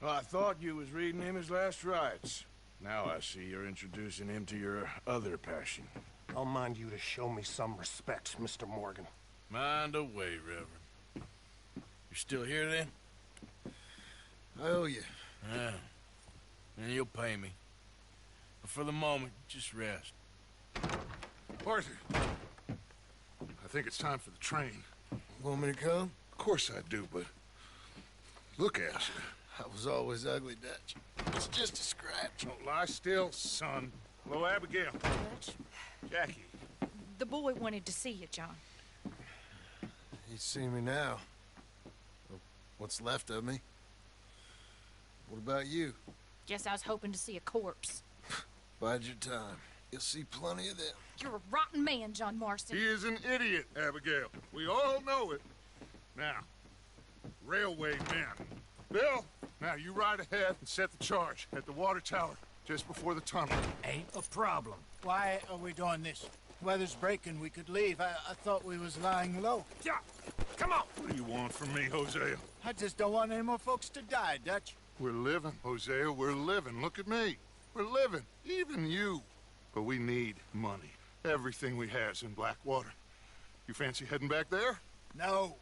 Well, I thought you was reading him his last rites. Now I see you're introducing him to your other passion. I'll mind you to show me some respect, Mr. Morgan. Mind away, Reverend. You're still here, then? I owe you. Yeah. And you'll pay me. But for the moment, just rest. Arthur, I think it's time for the train. Want me to come? Of course I do, but look at you. I was always ugly, Dutch. It's just a scratch. Don't lie still, son. Hello, Abigail. Dutch, Jackie. the boy wanted to see you, John. He's seen me now. What's left of me? What about you? Guess I was hoping to see a corpse. Bide your time. You'll see plenty of them. You're a rotten man, John Marston. He is an idiot, Abigail. We all know it. Now, railway men. Bill, now you ride ahead and set the charge at the water tower just before the tunnel. Ain't a problem. Why are we doing this? Weather's breaking. We could leave. I thought we was lying low. Yeah, come on. What do you want from me, Hosea? I just don't want any more folks to die, Dutch. We're living, Hosea. We're living. Look at me. We're living. Even you. But we need money. Everything we has in Blackwater. You fancy heading back there? No.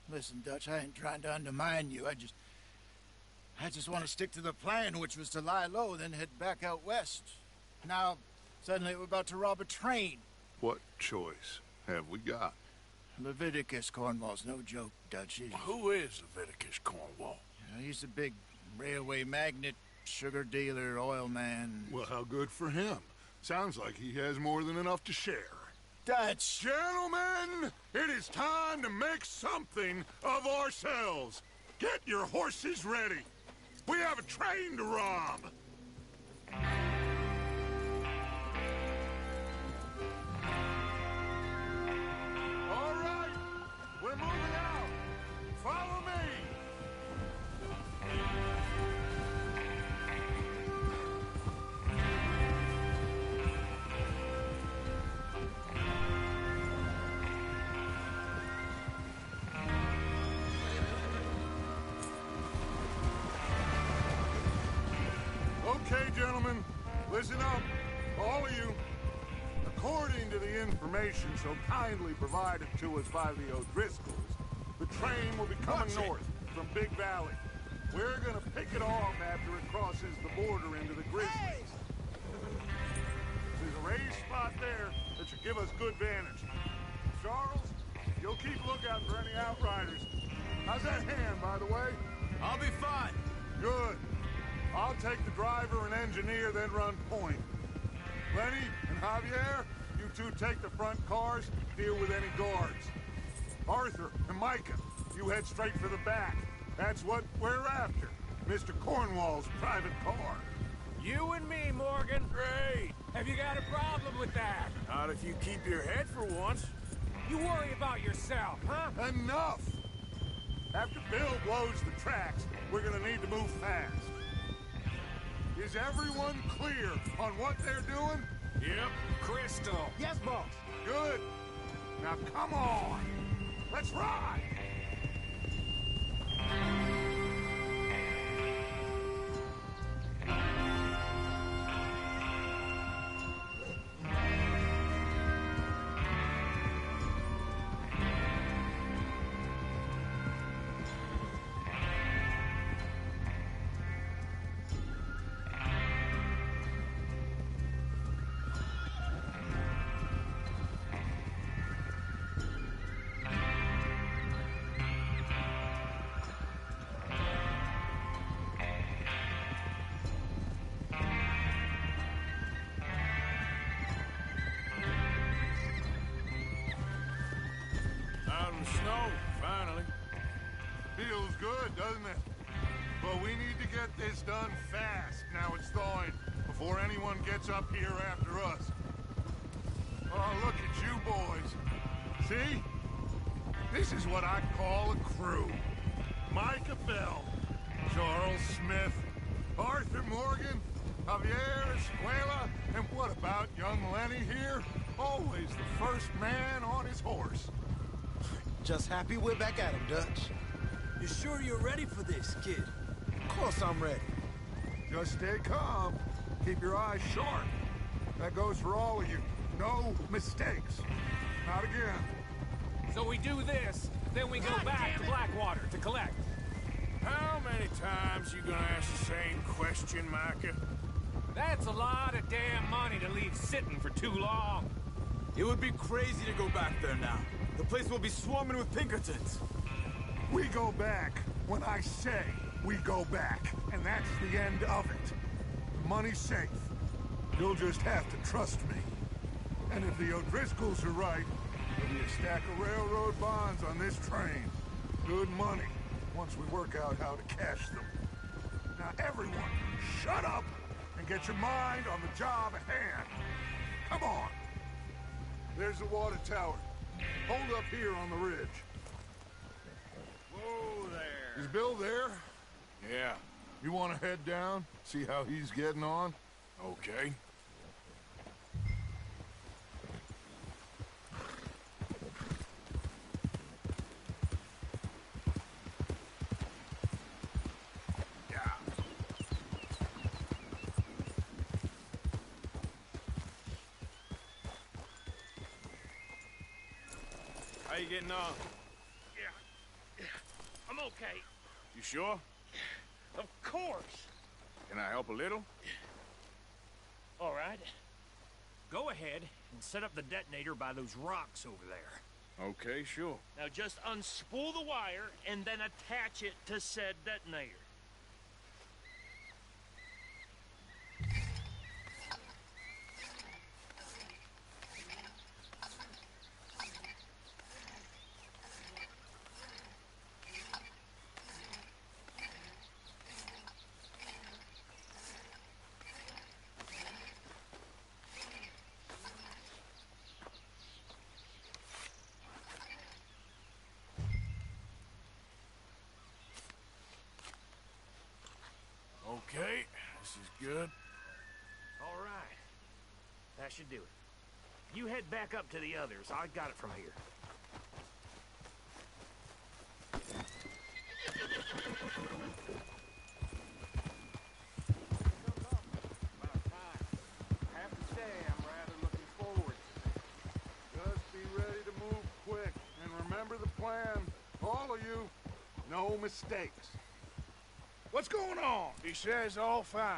Listen, Dutch, I ain't trying to undermine you. I just want to stick to the plan, which was to lie low, then head back out west. Now, suddenly we're about to rob a train. What choice have we got? Leviticus Cornwall's no joke, Dutch. Who is Leviticus Cornwall? He's a big railway magnate, sugar dealer, oil man. Well, how good for him. Sounds like he has more than enough to share. Dutch! Gentlemen, it is time to make something of ourselves. Get your horses ready. We have a train to rob. All right, we're moving out. Follow me. Okay, gentlemen, listen up, all of you. According to the information so kindly provided to us by the O'Driscolls, the train will be coming north from Big Valley. We're gonna pick it off after it crosses the border into the Grizzlies. There's a raised spot there that should give us good vantage. Charles, you'll keep lookout for any outriders. How's that hand, by the way? I'll be fine. Good. I'll take the driver and engineer, then run point. Lenny and Javier, you two take the front cars, deal with any guards. Arthur and Micah, you head straight for the back. That's what we're after. Mr. Cornwall's private car. You and me, Morgan. Great. Have you got a problem with that? Not if you keep your head for once. You worry about yourself, huh? Enough! After Bill blows the tracks, we're gonna need to move fast. Is everyone clear on what they're doing? Yep. Crystal. Yes, boss. Good. Now come on. Let's ride. Out in the snow, finally. Feels good, doesn't it? But we need to get this done fast, now it's thawing, before anyone gets up here after us. Oh, look at you boys. See? This is what I call a crew. Micah Bell, Charles Smith, Arthur Morgan, Javier Escuela, and what about young Lenny here? Always the first man on his horse. Just happy we're back at him, Dutch. You sure you're ready for this, kid? course I'm ready. Just stay calm. Keep your eyes sharp. That goes for all of you. No mistakes. Not again. So we do this, then we go back to Blackwater to collect. How many times you gonna ask the same question, Micah? That's a lot of damn money to leave sitting for too long. It would be crazy to go back there now. The place will be swarming with Pinkertons. We go back when I say we go back. And that's the end of it. The money's safe. You'll just have to trust me. And if the O'Driscolls are right, there'll be a stack of railroad bonds on this train. Good money, once we work out how to cash them. Now everyone, shut up and get your mind on the job at hand. Come on. There's the water tower. Hold up here on the ridge. Whoa there. Is Bill there? Yeah, You want to head down? See how he's getting on? okay. How you getting on? Yeah. I'm okay. You sure? Of course. Can I help a little? All right. Go ahead and set up the detonator by those rocks over there. Okay, sure. Now just unspool the wire and then attach it to said detonator. Okay, this is good. All right. That should do it. You head back up to the others. I got it from here. About time. I have to say, I'm rather looking forward to it. Just be ready to move quick. And remember the plan. All of you, no mistakes. What's going on? He says all fine.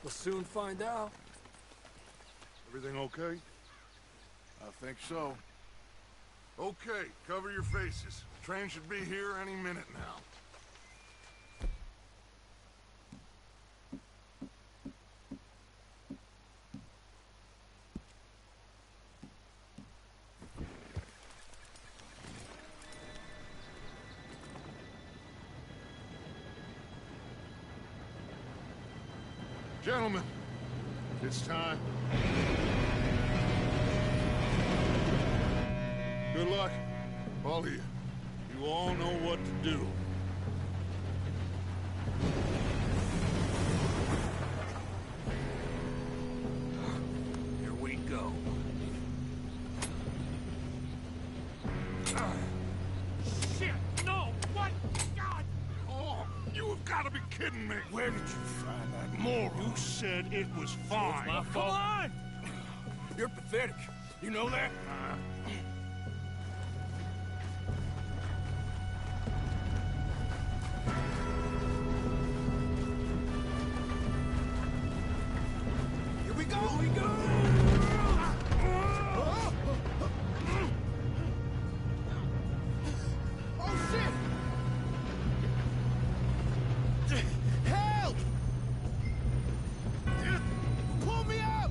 We'll soon find out. Everything okay? I think so. Okay, cover your faces. Train should be here any minute now. Gentlemen, it's time. Good luck, all of you. You all know what to do. Here we go. Shit! No! What? God! Oh, you have got to be kidding me. Where did you find that Moral, you said it was fine. My fault. Come on! You're pathetic. You know that? Here we go! Here we go! Oh, shit! Help! Pull me up!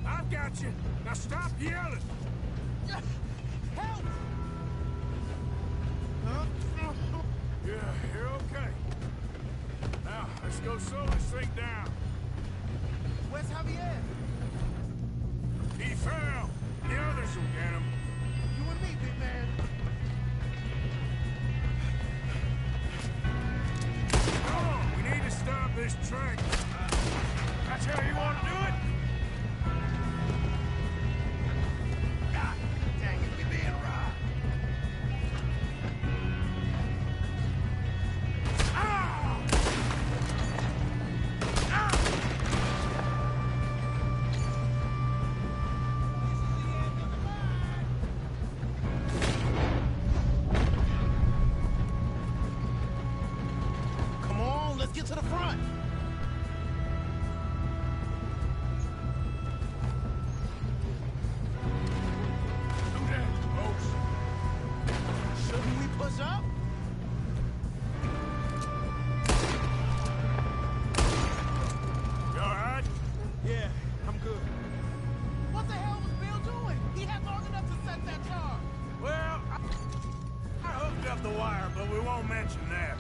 I've got you. Now stop yelling. Help! Yeah, you're okay. Now, let's go slow this thing down. Where's Javier? He fell. The others will get him. You and me, big man. Come on, we need to stop this train. That's how you want to do it? God dang it, we being robbed. Ah! we won't mention that.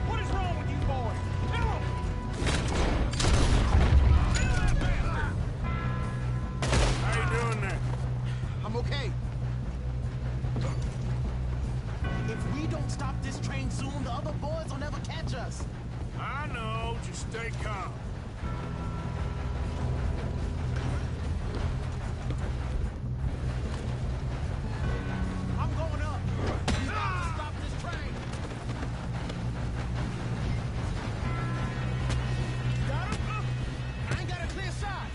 What is wrong with you boys? Kill 'em! How you doing there? I'm okay. If we don't stop this train soon, the other boys will never catch us. I know, just stay calm. I'm going up. We got to stop this train. Got him? I ain't got a clear shot.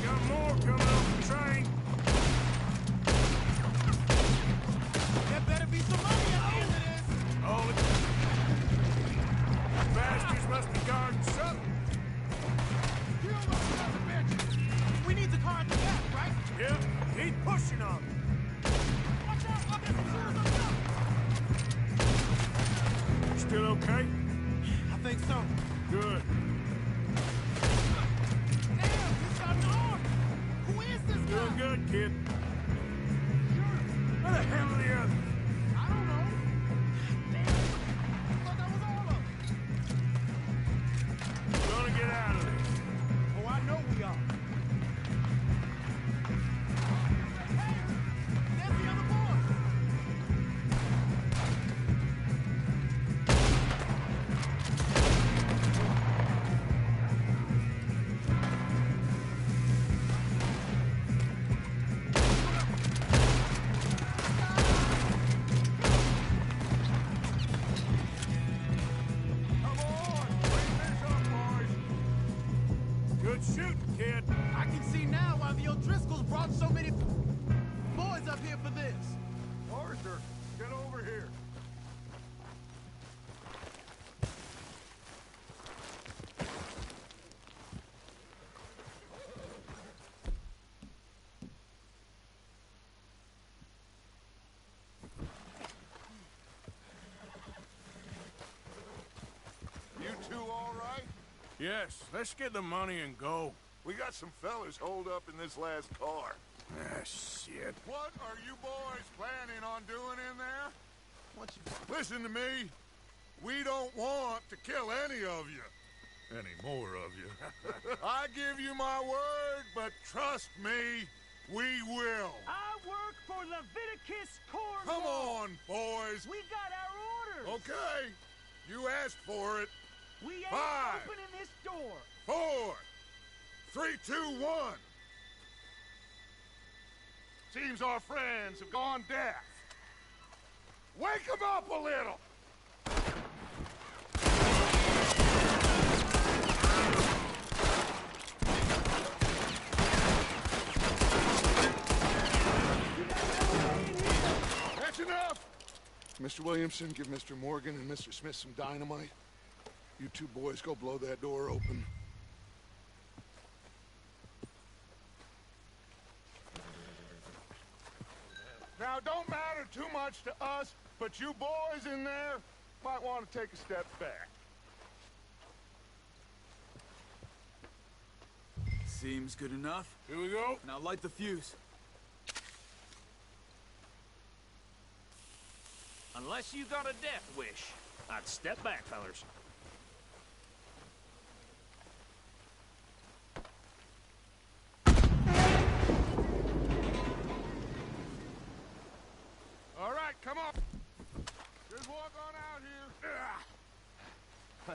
Got more coming off the train. There better be some money at the end of this. Hold it. Bastards must be guarding something. You almost got the bitch. We need the car at the back, right? Yep, keep pushing on them. Watch out! I'll get some shooters up top. You still okay? I think so. Good. Damn, he's got an arm. Who is this guy? Doing good, kid. Where the hell are the others? I don't know. Damn. I thought that was all of them. We're gonna get out of this. Oh, I know we are. Hey, there's the other boys. Come on! Bring this up, boys! Good shooting, kid. I can see now why the O'Driscolls brought so many boys up here for this. Arthur, get over here. You two all right? Yes, let's get the money and go. We got some fellas holed up in this last car. Ah, shit. What are you boys planning on doing in there? What you... Listen to me. We don't want to kill any of you. Any more of you. I give you my word, but trust me, we will. I work for Leviticus Corps. Come on, boys. We got our orders. Okay. You asked for it. We ain't 5, opening this door. 4, 3, 2, 1. Seems our friends have gone deaf. Wake them up a little. That's enough. Mr. Williamson, give Mr. Morgan and Mr. Smith some dynamite. You two boys go blow that door open. Now, it don't matter too much to us, but you boys in there might want to take a step back. Seems good enough. Here we go. Now light the fuse. Unless you got a death wish, I'd step back, fellers. All right, come on. Just walk on out here.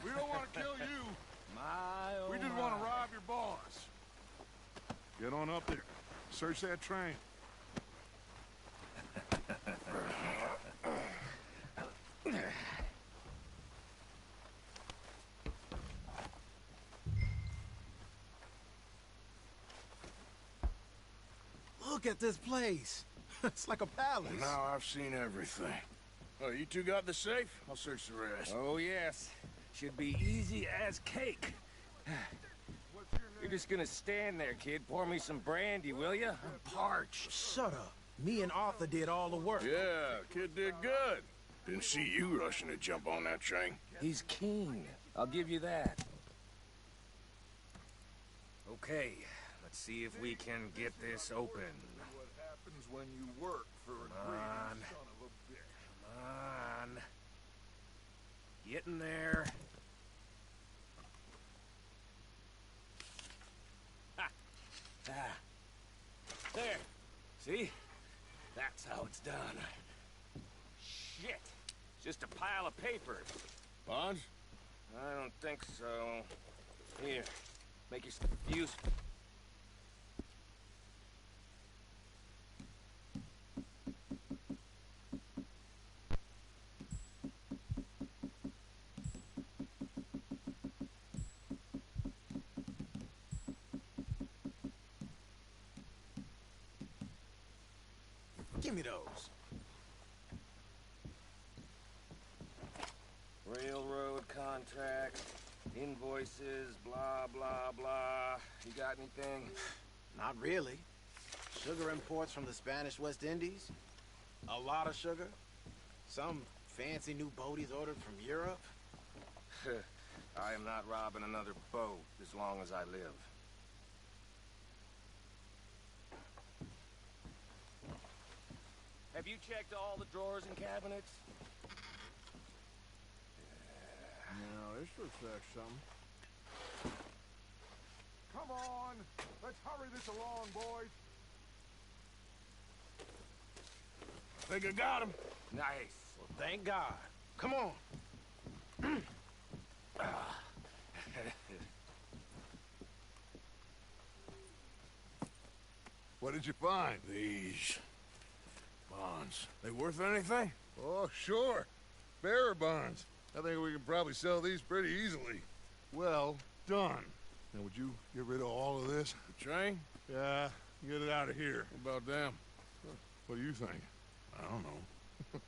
We don't want to kill you. We just want to rob your boss. Get on up there. Search that train. Look at this place. It's like a palace. Now I've seen everything. Oh, you two got the safe? I'll search the rest. Oh, yes. Should be easy as cake. You're just gonna stand there, kid. Pour me some brandy, will you? I'm parched. Shut up. Me and Arthur did all the work. Yeah, kid did good. Didn't see you rushing to jump on that train. He's keen. I'll give you that. Okay, let's see if we can get this open. What happens when you work for a greedy son of a bitch? Come on. Get in there. Ha! Ah. There. See? That's how it's done. Shit. Just a pile of papers. Bonds? I don't think so. Here. Make your use. Give me those. Railroad contract, invoices, blah, blah, blah. You got anything? Not really. Sugar imports from the Spanish West Indies. A lot of sugar. Some fancy new boaties ordered from Europe. I am not robbing another boat as long as I live. Have you checked all the drawers and cabinets? No, this looks like something. Come on! Let's hurry this along, boys! Think I got him. Nice. Well, thank God. Come on. What did you find? These bonds. They worth anything? Oh, sure. Bearer bonds. I think we can probably sell these pretty easily. Well done. Now, would you get rid of all of this? The train? Yeah, get it out of here. What about them? What do you think? I don't know.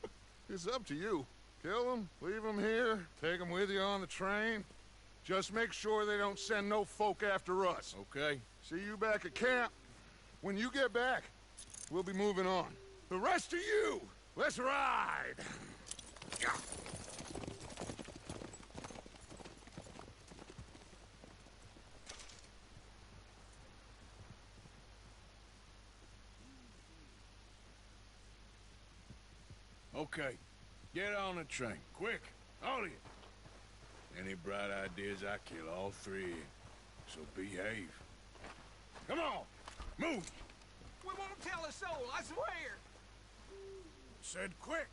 It's up to you. Kill them, leave them here, take them with you on the train. Just make sure they don't send no folk after us. Okay. See you back at camp. When you get back, we'll be moving on. The rest of you, let's ride! Okay. Get on the train. Quick. All of you. Any bright ideas, I kill all three of you. So behave. Come on. Move. We won't tell a soul, I swear. Said quick.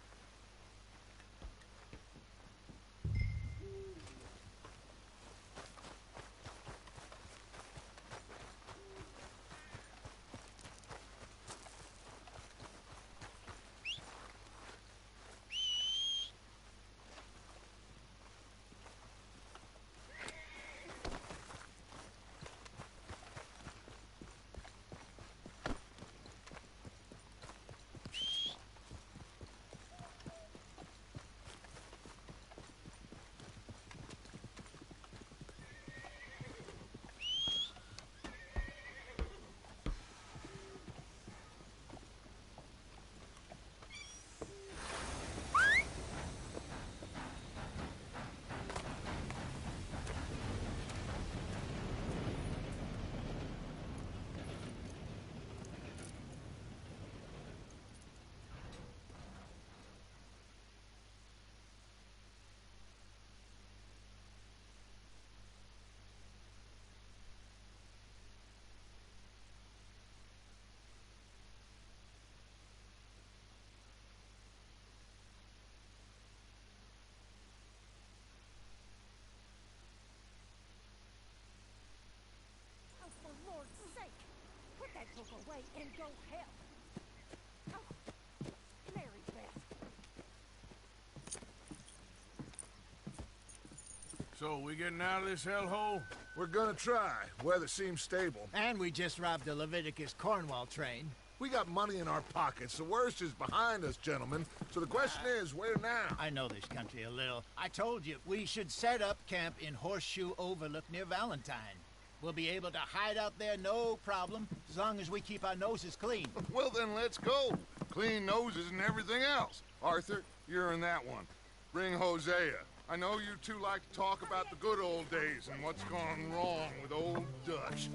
Oh, for Lord's sake! Put that book away and go help! Oh, Mary Beth. So, we getting out of this hellhole? We're gonna try. Weather seems stable. And we just robbed the Leviticus Cornwall train. We got money in our pockets. The worst is behind us, gentlemen. So the question is, where now? I know this country a little. I told you, we should set up camp in Horseshoe Overlook near Valentine. We'll be able to hide out there no problem, as long as we keep our noses clean. Well, then let's go. Clean noses and everything else. Arthur, you're in that one. Bring Hosea. I know you two like to talk about the good old days and what's gone wrong with old Dutch.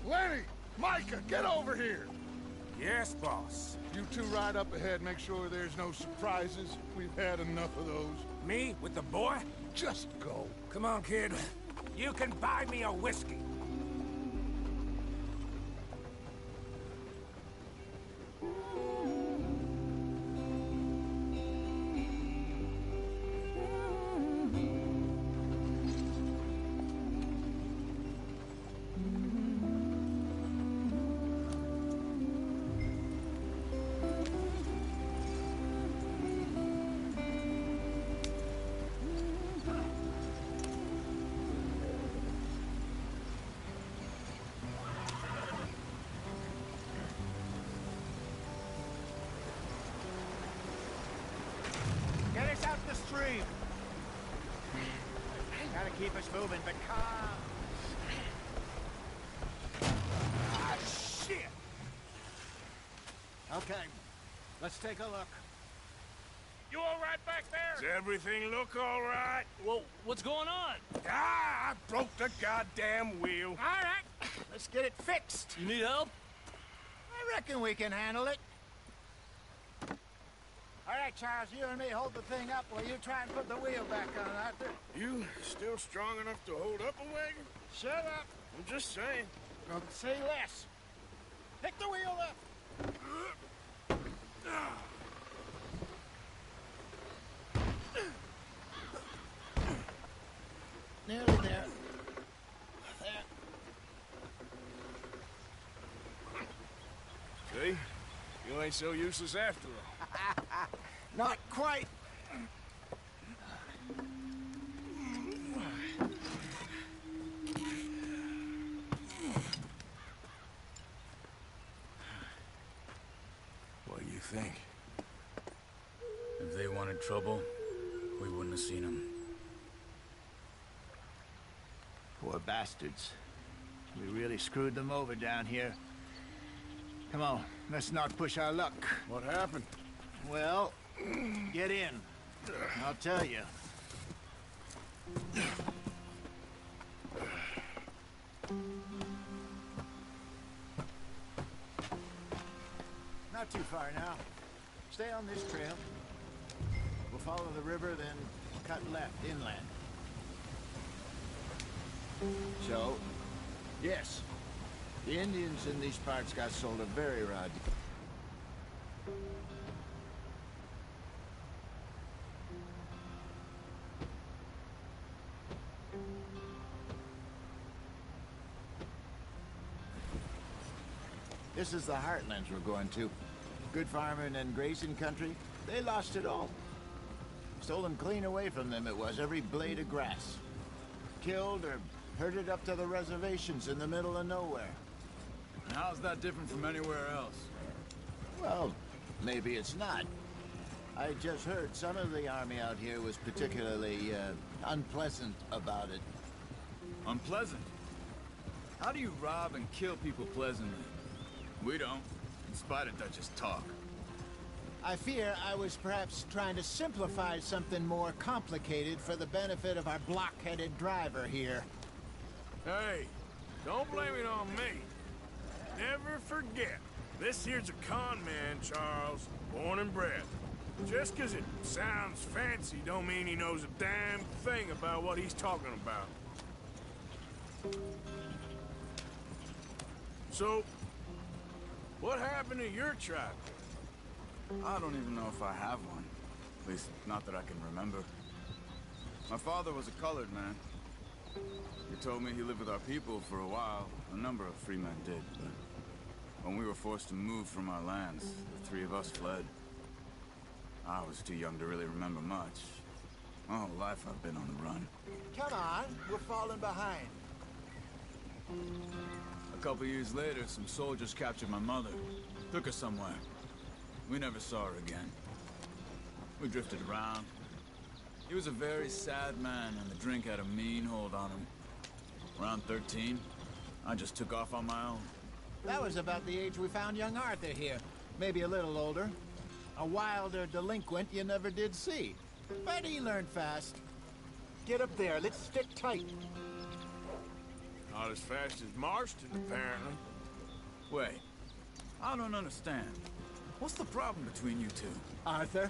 Lenny! Micah, get over here! Yes, boss. You two ride up ahead, make sure there's no surprises. We've had enough of those. Me with the boy? Just go. Come on, kid. You can buy me a whiskey. Get us out the stream. Gotta keep us moving, but calm. Ah, shit! Okay, let's take a look. You all right back there? Does everything look all right? Well, what's going on? Ah, I broke the goddamn wheel. All right, let's get it fixed. You need help? I reckon we can handle it. All right, Charles, you and me hold the thing up while you try and put the wheel back on, Arthur. You still strong enough to hold up a wagon? Shut up. I'm just saying. Don't say less. Pick the wheel up. Nearly there. There. See? You ain't so useless after all. Not quite. What do you think? If they wanted trouble, we wouldn't have seen them. Poor bastards. We really screwed them over down here. Come on, let's not push our luck. What happened? Well, get in. I'll tell you. Not too far now. Stay on this trail. We'll follow the river, then cut left inland. So, yes, the Indians in these parts got sold a very raw deal. This is the heartlands we're going to. Good farming and grazing country, they lost it all. Stolen clean away from them it was, every blade of grass. Killed or herded up to the reservations in the middle of nowhere. How's that different from anywhere else? Well, maybe it's not. I just heard some of the army out here was particularly unpleasant about it. Unpleasant? How do you rob and kill people pleasantly? We don't, in spite of Dutch's talk. I fear I was perhaps trying to simplify something more complicated for the benefit of our block-headed driver here. Hey, don't blame it on me. Never forget, this here's a con man, Charles, born and bred. Just 'cause it sounds fancy don't mean he knows a damn thing about what he's talking about. So, what happened to your tribe? I don't even know if I have one. At least, not that I can remember. My father was a colored man. He told me he lived with our people for a while. A number of free men did, but when we were forced to move from our lands, the three of us fled. I was too young to really remember much. My whole life I've been on the run. Come on, we're falling behind. A couple years later, some soldiers captured my mother. Took her somewhere. We never saw her again. We drifted around. He was a very sad man, and the drink had a mean hold on him. Around 13, I just took off on my own. That was about the age we found young Arthur here. Maybe a little older. A wilder delinquent you never did see. But he learned fast. Get up there, let's stick tight. Not as fast as Marston, apparently. Wait, I don't understand. What's the problem between you two? Arthur?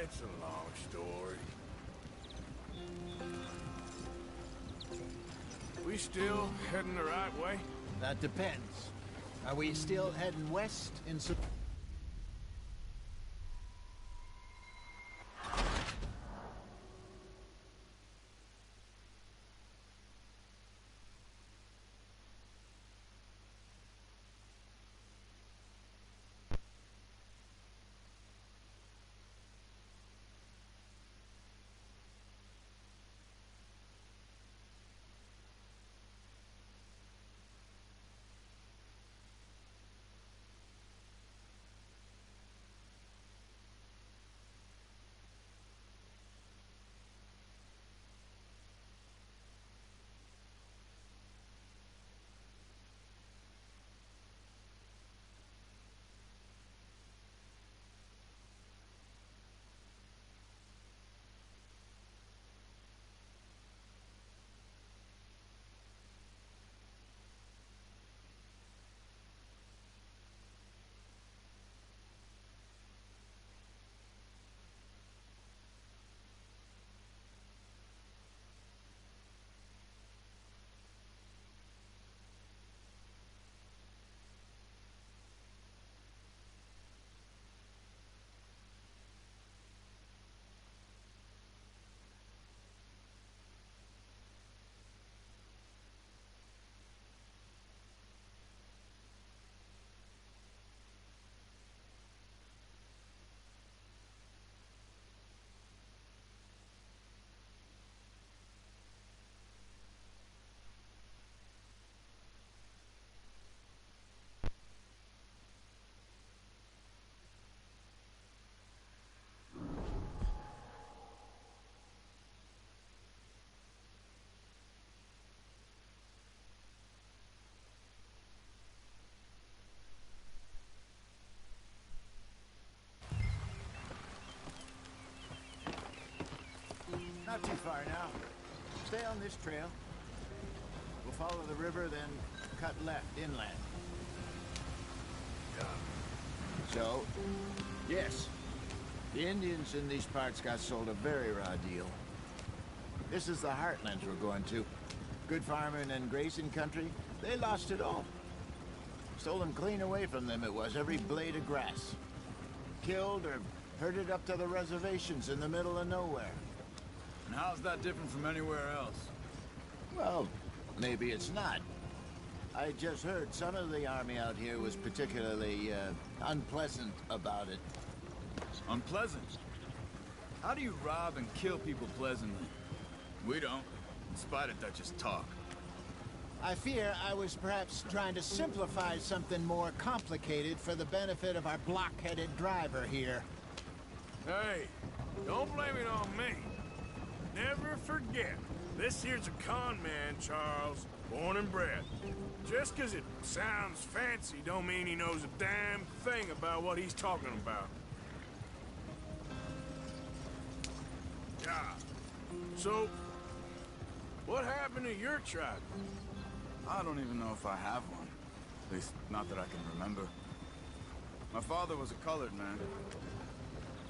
It's a long story. We still heading the right way? That depends. Are we still heading west in... Not too far now. Stay on this trail. We'll follow the river, then cut left inland. So, yes, the Indians in these parts got sold a very raw deal. This is the heartlands we're going to. Good farming and grazing country, they lost it all. Stolen clean away from them it was, every blade of grass. Killed or herded up to the reservations in the middle of nowhere. And how's that different from anywhere else? Well, maybe it's not. I just heard some of the army out here was particularly, unpleasant about it. Unpleasant? How do you rob and kill people pleasantly? We don't, in spite of Dutch's talk. I fear I was perhaps trying to simplify something more complicated for the benefit of our block-headed driver here. Hey, don't blame it on me. Never forget, this here's a con man, Charles, born and bred. Just 'cause it sounds fancy don't mean he knows a damn thing about what he's talking about. Yeah. So, what happened to your tribe? I don't even know if I have one. At least, not that I can remember. My father was a colored man.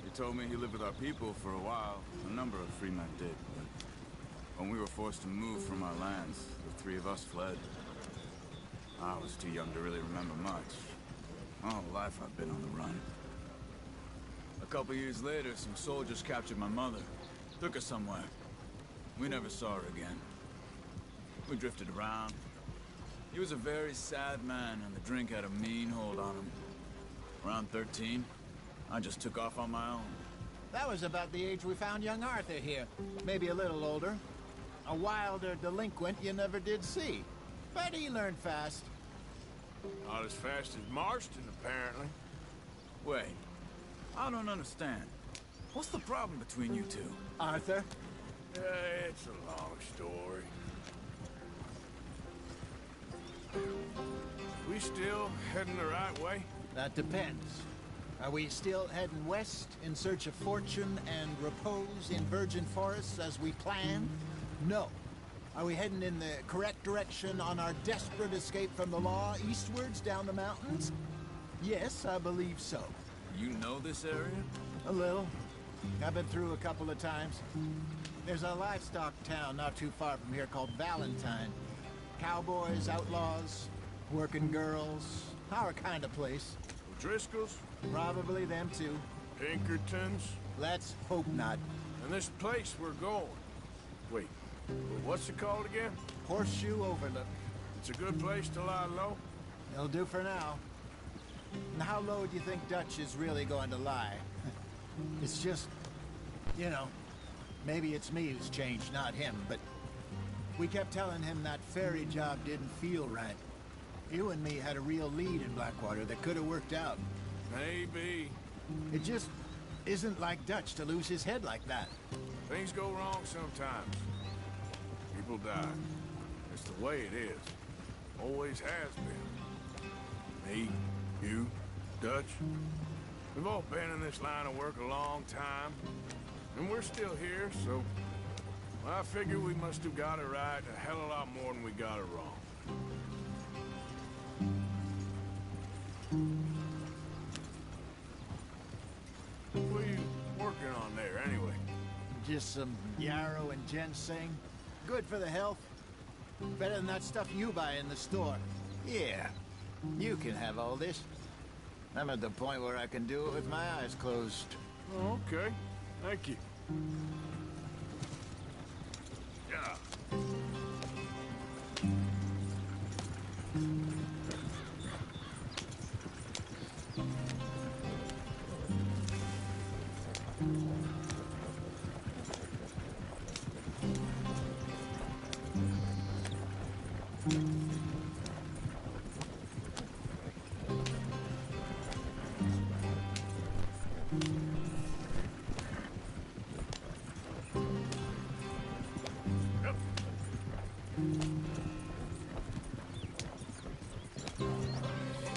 He told me he lived with our people for a while. A number of free men did, but when we were forced to move from our lands, the three of us fled. I was too young to really remember much. My whole life I've been on the run. A couple years later, some soldiers captured my mother. Took her somewhere. We never saw her again. We drifted around. He was a very sad man, and the drink had a mean hold on him. Around 13, I just took off on my own. That was about the age we found young Arthur here. Maybe a little older. A wilder delinquent you never did see. But he learned fast. Not as fast as Marston, apparently. Wait, I don't understand. What's the problem between you two? Arthur? It's a long story. We still heading the right way? That depends. Are we still heading west in search of fortune and repose in virgin forests as we planned? No. Are we heading in the correct direction on our desperate escape from the law eastwards down the mountains? Yes, I believe so. You know this area? A little. I've been through a couple of times. There's a livestock town not too far from here called Valentine. Cowboys, outlaws, working girls, our kind of place. Driscoll's? Probably them too. Pinkertons? Let's hope not. And this place we're going. Wait, what's it called again? Horseshoe Overlook. It's a good place to lie low? It'll do for now. And how low do you think Dutch is really going to lie? It's just, you know, maybe it's me who's changed, not him, but we kept telling him that ferry job didn't feel right. You and me had a real lead in Blackwater that could have worked out. Maybe. It just isn't like Dutch to lose his head like that. Things go wrong sometimes. People die. It's the way it is. Always has been. Me, you, Dutch. We've all been in this line of work a long time. And we're still here, so... I figure we must have got it right a hell of a lot more than we got it wrong. What are you working on there, anyway? Just some yarrow and ginseng. Good for the health. Better than that stuff you buy in the store. Yeah, you can have all this. I'm at the point where I can do it with my eyes closed. Oh, okay. Thank you. Yeah.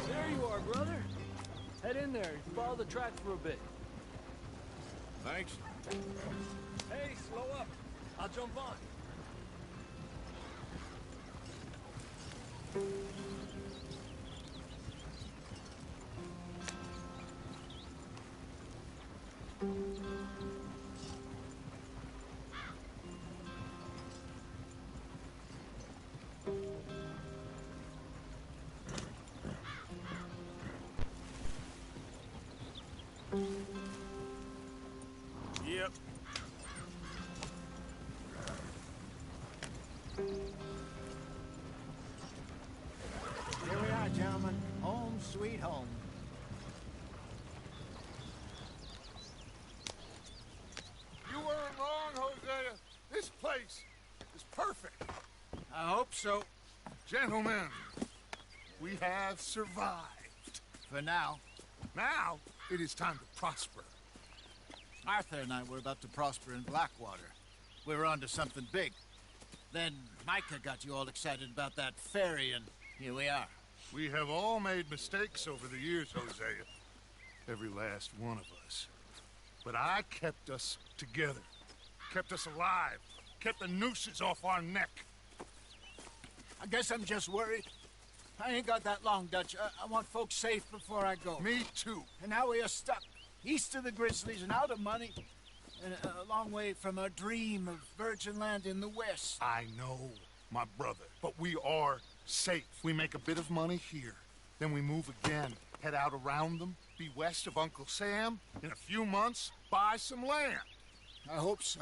There you are, brother. Head in there and follow the track for a bit. Thanks. Hey, slow up. I'll jump on. Yep. Here we are, gentlemen. Home sweet home. You weren't wrong, Hosea. This place is perfect. I hope so. Gentlemen, we have survived. For now. Now, it is time to prosper. Arthur and I were about to prosper in Blackwater. we were onto something big. Then Micah got you all excited about that ferry, and here we are. We have all made mistakes over the years, Hosea. Every last one of us. But I kept us together. Kept us alive. Kept the nooses off our neck. I guess I'm just worried. I ain't got that long, Dutch. I want folks safe before I go. Me too. And now we are stuck east of the Grizzlies and out of money. And a long way from our dream of virgin land in the west. I know, my brother. But we are safe. We make a bit of money here. Then we move again. Head out around them. Be west of Uncle Sam. In a few months, buy some land. I hope so.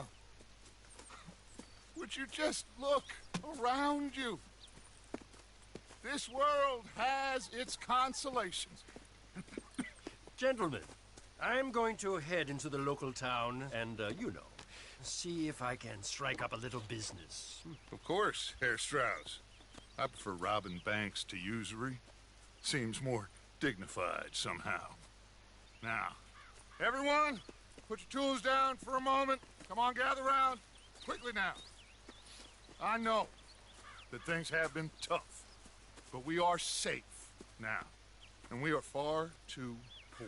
Would you just look around you? This world has its consolations. Gentlemen, I'm going to head into the local town and, see if I can strike up a little business. Of course, Herr Strauss. I prefer robbing banks to usury. Seems more dignified somehow. Now, everyone, put your tools down for a moment. Come on, gather round. Quickly now. I know that things have been tough, but we are safe now, and we are far too poor.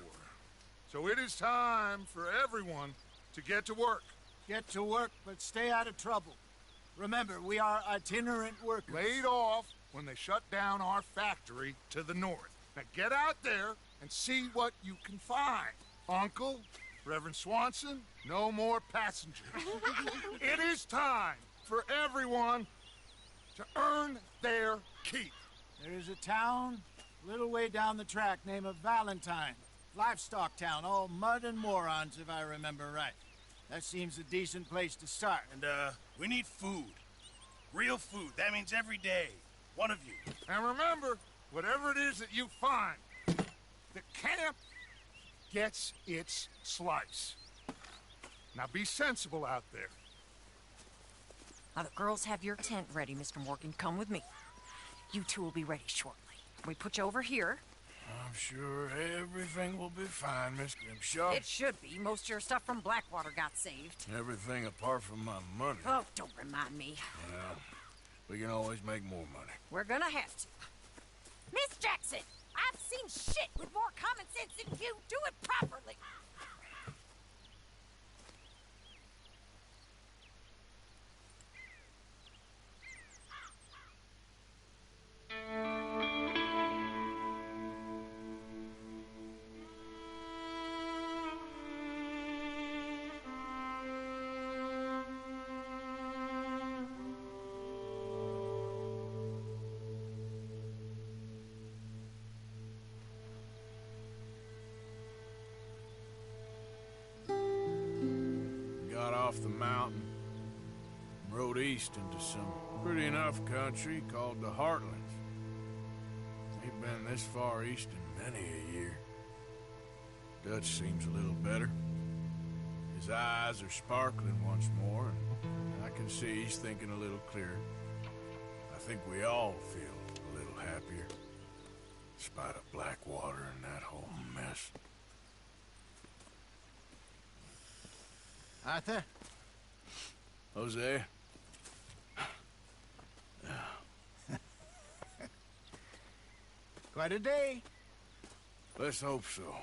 So it is time for everyone to get to work. Get to work, but stay out of trouble. Remember, we are itinerant workers. Laid off when they shut down our factory to the north. Now get out there and see what you can find. Uncle, Reverend Swanson, no more passengers. It is time for everyone to earn their keep. There is a town a little way down the track named Valentine. Livestock town, all mud and morons, if I remember right. That seems a decent place to start. And, we need food. Real food. That means every day. One of you. And remember, whatever it is that you find, the camp gets its slice. Now be sensible out there. Now the girls have your tent ready, Mr. Morgan. Come with me. You two will be ready shortly. We put you over here. I'm sure everything will be fine, Miss Grimshaw. It should be. Most of your stuff from Blackwater got saved. Everything apart from my money. Oh, don't remind me. Well, we can always make more money. We're gonna have to. Miss Jackson, I've seen shit with more common sense than you. Do it properly. Off the mountain, rode east into some pretty enough country called the Heartlands. Ain't been this far east in many a year. Dutch seems a little better. His eyes are sparkling once more, and I can see he's thinking a little clearer. I think we all feel a little happier, in spite of Blackwater and that whole mess. Arthur? Jose? Quite a day. Let's hope so.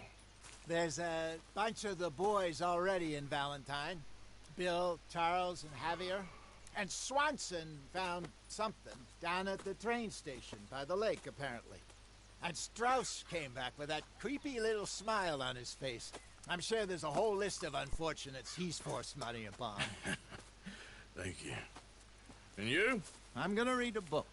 There's a bunch of the boys already in Valentine. Bill, Charles, and Javier. And Swanson found something down at the train station by the lake, apparently. And Strauss came back with that creepy little smile on his face. I'm sure there's a whole list of unfortunates he's forced money upon. Thank you. And you? I'm gonna read a book.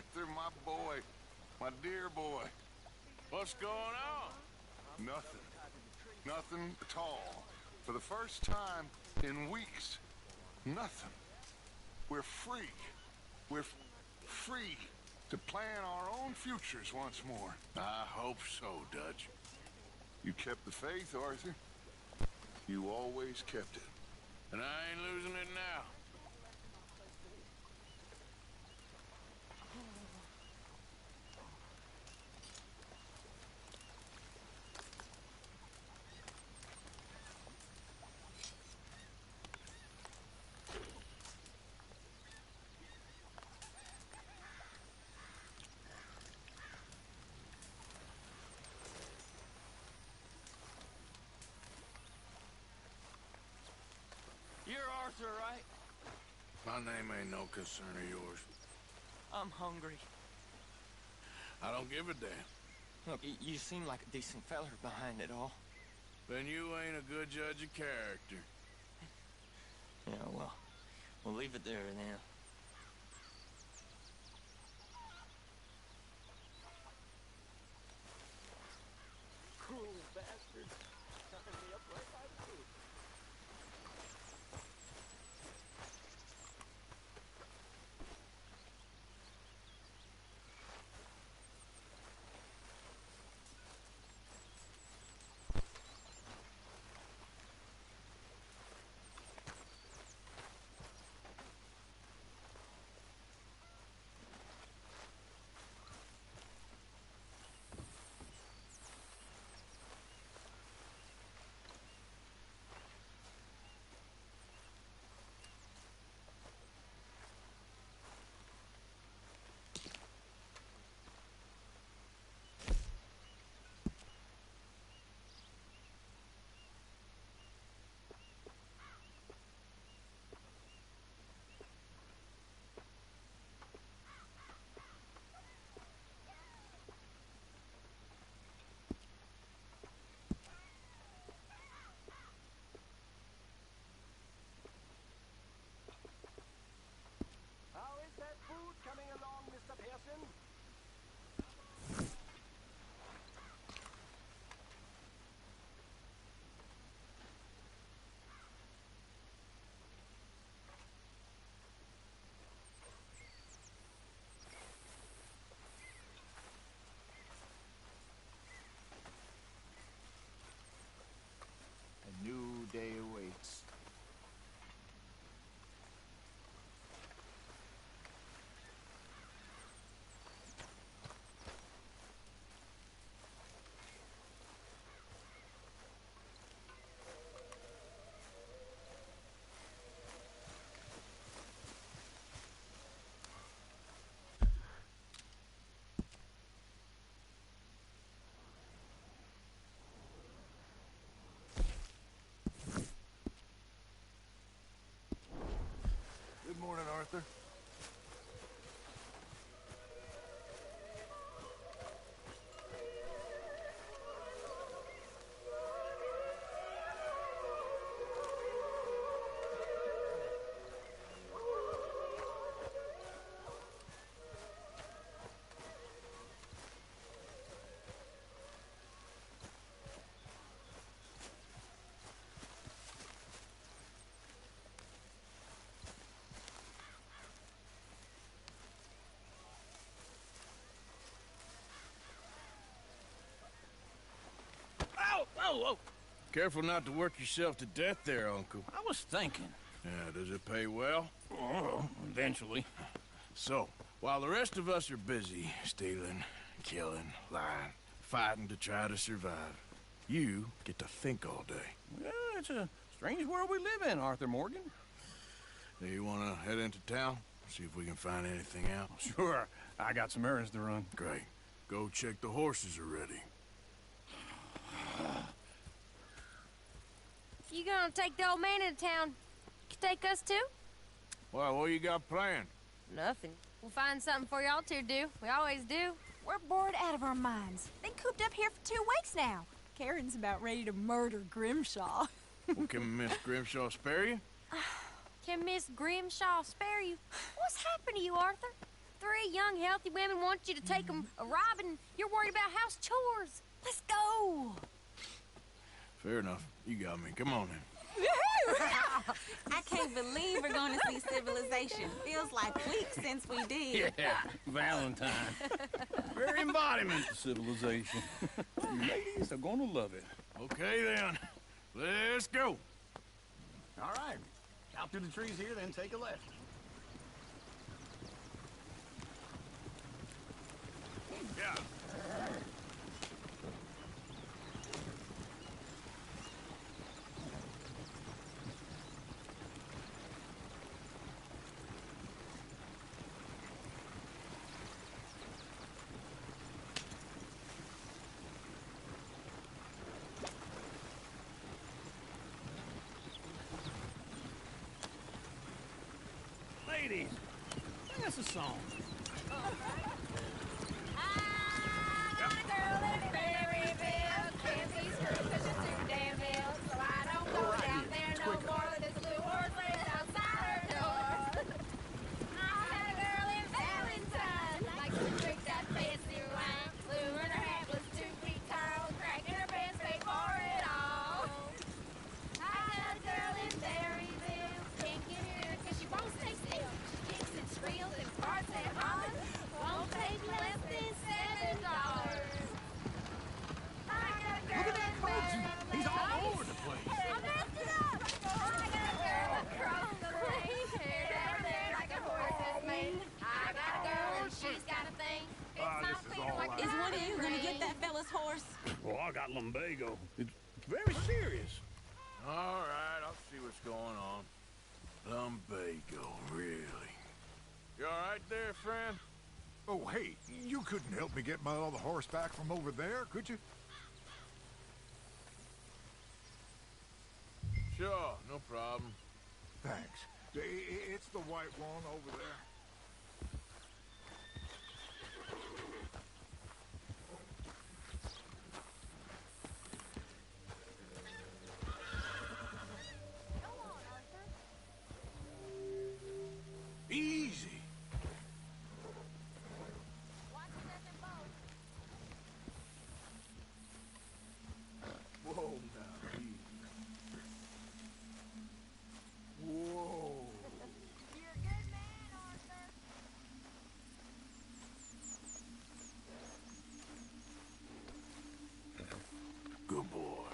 Arthur, my boy. My dear boy. What's going on? Nothing. Nothing at all. For the first time in weeks. Nothing. We're free. We're free to plan our own futures once more. I hope so, Dutch. You kept the faith, Arthur. You always kept it. And I ain't losing it now. You're Arthur, right? My name ain't no concern of yours. I'm hungry. I don't give a damn. Look, you seem like a decent feller behind it all. Then you ain't a good judge of character. Yeah, well, we'll leave it there then. Cruel bastard. Tying me up right by the foot. How is that food coming along, Mr. Pearson? A new day awaits. Good morning, Arthur. Ow! Whoa, whoa! Careful not to work yourself to death there, Uncle. I was thinking. Yeah, does it pay well? Oh, eventually. So, while the rest of us are busy stealing, killing, lying, fighting to try to survive, you get to think all day. Yeah, it's a strange world we live in, Arthur Morgan. Do you want to head into town? See if we can find anything out? Sure. I got some errands to run. Great. Go check the horses are ready. If you gonna take the old man into town, you can take us too? Well, what you got planned? Nothing. We'll find something for y'all to do. We always do. We're bored out of our minds. Been cooped up here for 2 weeks now. Karen's about ready to murder Grimshaw. Well, can Miss Grimshaw spare you? Can Miss Grimshaw spare you? What's happened to you, Arthur? three young, healthy women want you to take them a robbing. You're worried about house chores. Let's go. Fair enough. You got me. Come on then. I can't believe we're going to see civilization. Feels like weeks since we did. Yeah, Valentine. Very embodiment of civilization. You ladies are gonna love it. Okay then. Let's go. All right. Out through the trees here, then take a left. Yeah. Ladies, sing us a song. Is one of you going to get that fella's horse? Well, I got lumbago. It's very serious. All right, I'll see what's going on. Lumbago, really? You all right there, friend? Oh, hey, you couldn't help me get my other horse back from over there, could you? Sure, no problem. Thanks. It's the white one over there. Easy. Whoa, now. Easy. Whoa. You're a good man, Arthur. Good boy.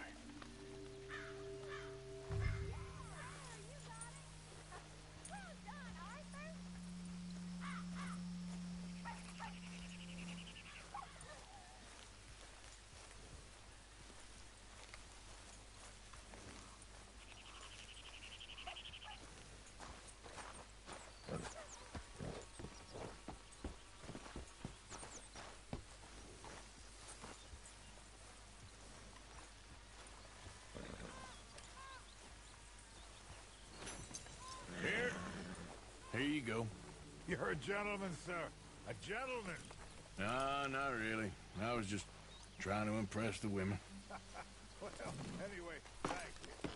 Here you go. You're a gentleman, sir. A gentleman. No, not really. I was just trying to impress the women. Well, anyway, thank you.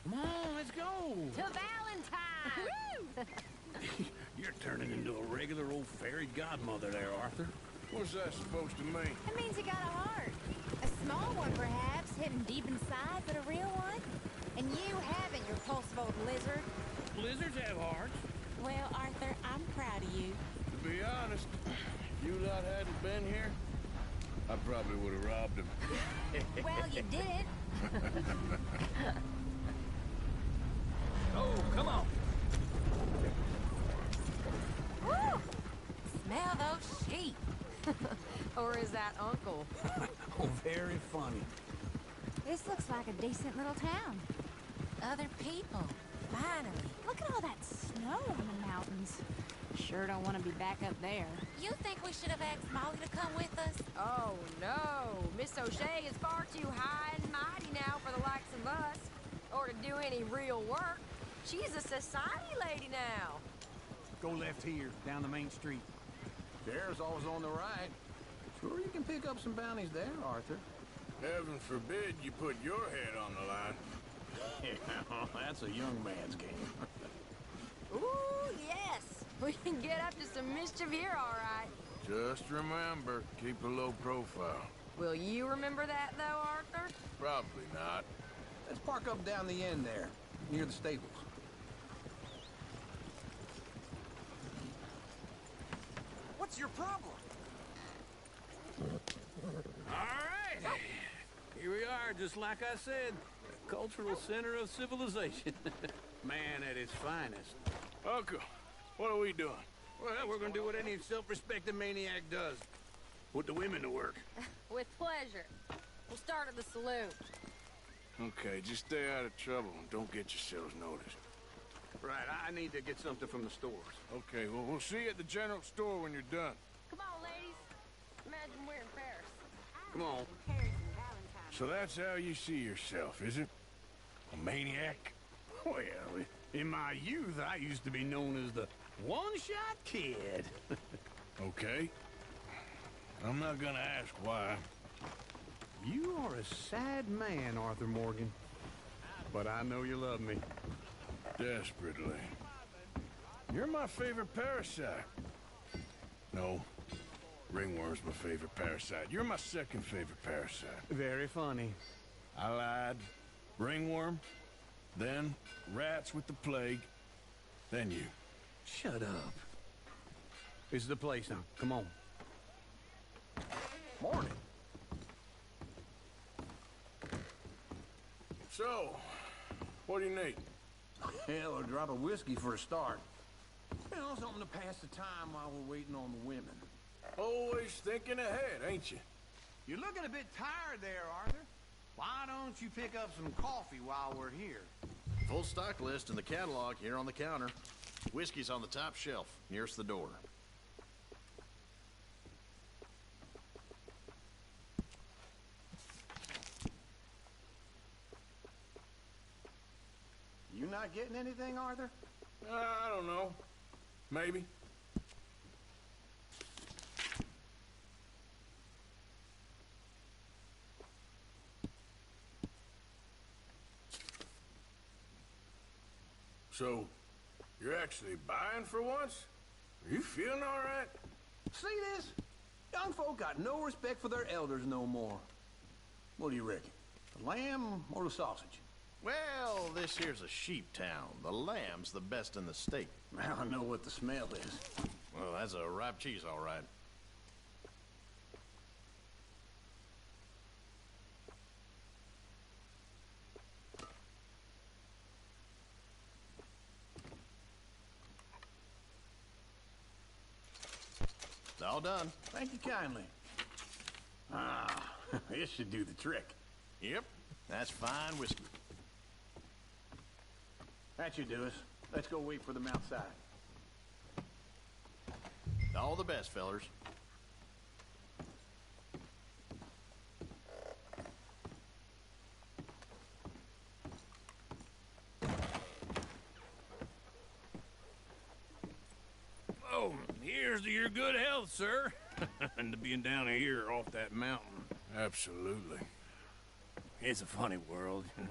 Come on, let's go. To Valentine! You're turning into a regular old fairy godmother there, Arthur. What's that supposed to mean? It means you got a heart. A small one, perhaps, hidden deep inside, but a real one. And you haven't, you repulsive old lizard. Lizards have hearts. Well, Arthur, I'm proud of you. To be honest, if you lot hadn't been here, I probably would have robbed him. Well, you did. Oh, come on. Woo! Smell those sheep. Or is that Uncle? Oh, very funny. This looks like a decent little town. Other people. Finally. Look at all that snow on the mountains. Sure don't want to be back up there. You think we should have asked Molly to come with us? Oh, no. Miss O'Shea is far too high and mighty now for the likes of us. Or to do any real work. She's a society lady now. Go left here, down the main street. There's always on the right. Sure you can pick up some bounties there, Arthur. Heaven forbid you put your head on the line. Yeah, that's a young man's game. Ooh, yes. We can get up to some mischief here, all right. Just remember, keep a low profile. Will you remember that, though, Arthur? Probably not. Let's park up down the end there, near the stables. What's your problem? All right. Here we are, just like I said. The cultural center of civilization. Man at its finest. Uncle, what are we doing? Well, we're gonna do what any self-respecting maniac does. Put the women to work. With pleasure. We'll start at the saloon. Okay, just stay out of trouble and don't get yourselves noticed. Right, I need to get something from the stores. Okay, well, we'll see you at the general store when you're done. Come on, ladies. Imagine we're in Paris. Come on. So that's how you see yourself, is it? A maniac? Well, in my youth, I used to be known as the one-shot kid. Okay. I'm not gonna ask why. You are a sad man, Arthur Morgan. But I know you love me. Desperately. You're my favorite parasite. No. Ringworm's my favorite parasite. You're my second favorite parasite. Very funny. I lied. Ringworm. Then rats with the plague. Then you. Shut up. This is the place now. Come on. Morning. So, what do you need? Hell, a drop of whiskey for a start. You know, something to pass the time while we're waiting on the women. Always thinking ahead, ain't you? You're looking a bit tired there, Arthur. Why don't you pick up some coffee while we're here? Full stock list in the catalog here on the counter. Whiskey's on the top shelf, nearest the door. You not getting anything, Arthur? I don't know. Maybe. So, you're actually buying for once? Are you feeling all right? See this? Young folk got no respect for their elders no more. What do you reckon? The lamb or the sausage? Well, this here's a sheep town. The lamb's the best in the state. Now I know what the smell is. Well, that's a ripe cheese, all right. It's all done. Thank you kindly. Ah, this should do the trick. Yep, that's fine whiskey. That should do us. Let's go wait for them outside. All the best, fellers. Oh, here's to your good health, sir. And to being down here off that mountain. Absolutely. It's a funny world, you know.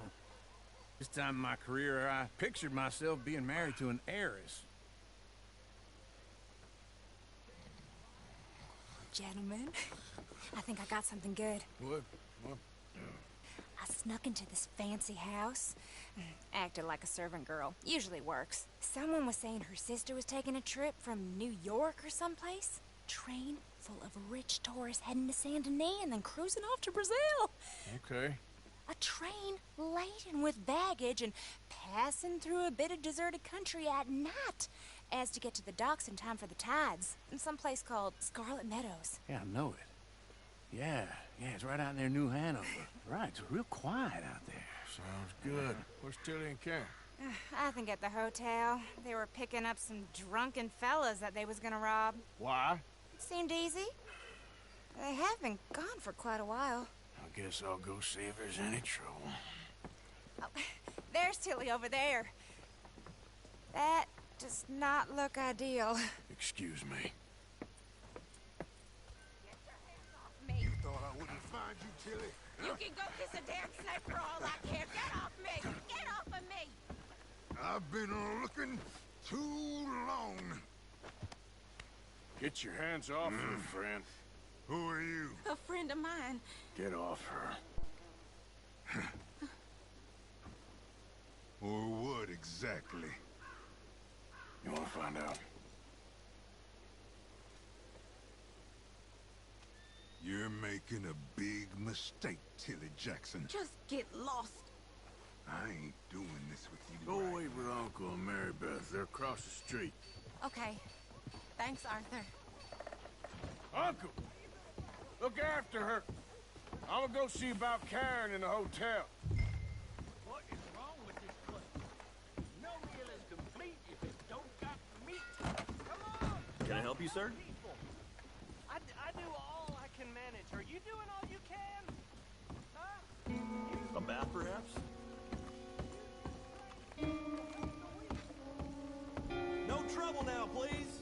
This time in my career, I pictured myself being married to an heiress. Gentlemen, I think I got something good. What? I snuck into this fancy house. Acted like a servant girl. Usually works. Someone was saying her sister was taking a trip from New York or someplace. Train full of rich tourists heading to Saint Denis and then cruising off to Brazil. Okay. A train laden with baggage and passing through a bit of deserted country at night as to get to the docks in time for the tides in some place called Scarlet Meadows. Yeah, I know it. Yeah, it's right out near New Hanover. Right, it's real quiet out there. Sounds good. Where's Tilly and Karen? I think at the hotel. They were picking up some drunken fellas that they was gonna rob. Why? It seemed easy. They have been gone for quite a while. I guess I'll go see if there's any trouble. Oh, there's Tilly over there. That does not look ideal. Excuse me. You thought I wouldn't find you, Tilly? You can go kiss a damn snake for all I care. Get off me! Get off of me! I've been looking too long. Get your hands off her, friend. Who are you? A friend of mine. Get off her. Or what exactly? You want to find out? You're making a big mistake, Tilly Jackson. Just get lost. I ain't doing this with you. Go away with Uncle and Mary Beth. They're across the street. Okay. Thanks, Arthur. Uncle! Look after her. I'm gonna go see about Karen in the hotel. What is wrong with this place? No meal is complete if it don't got meat. Come on! Can I help you, sir? I do all I can manage. Are you doing all you can? Huh? A bath, perhaps? No trouble now, please.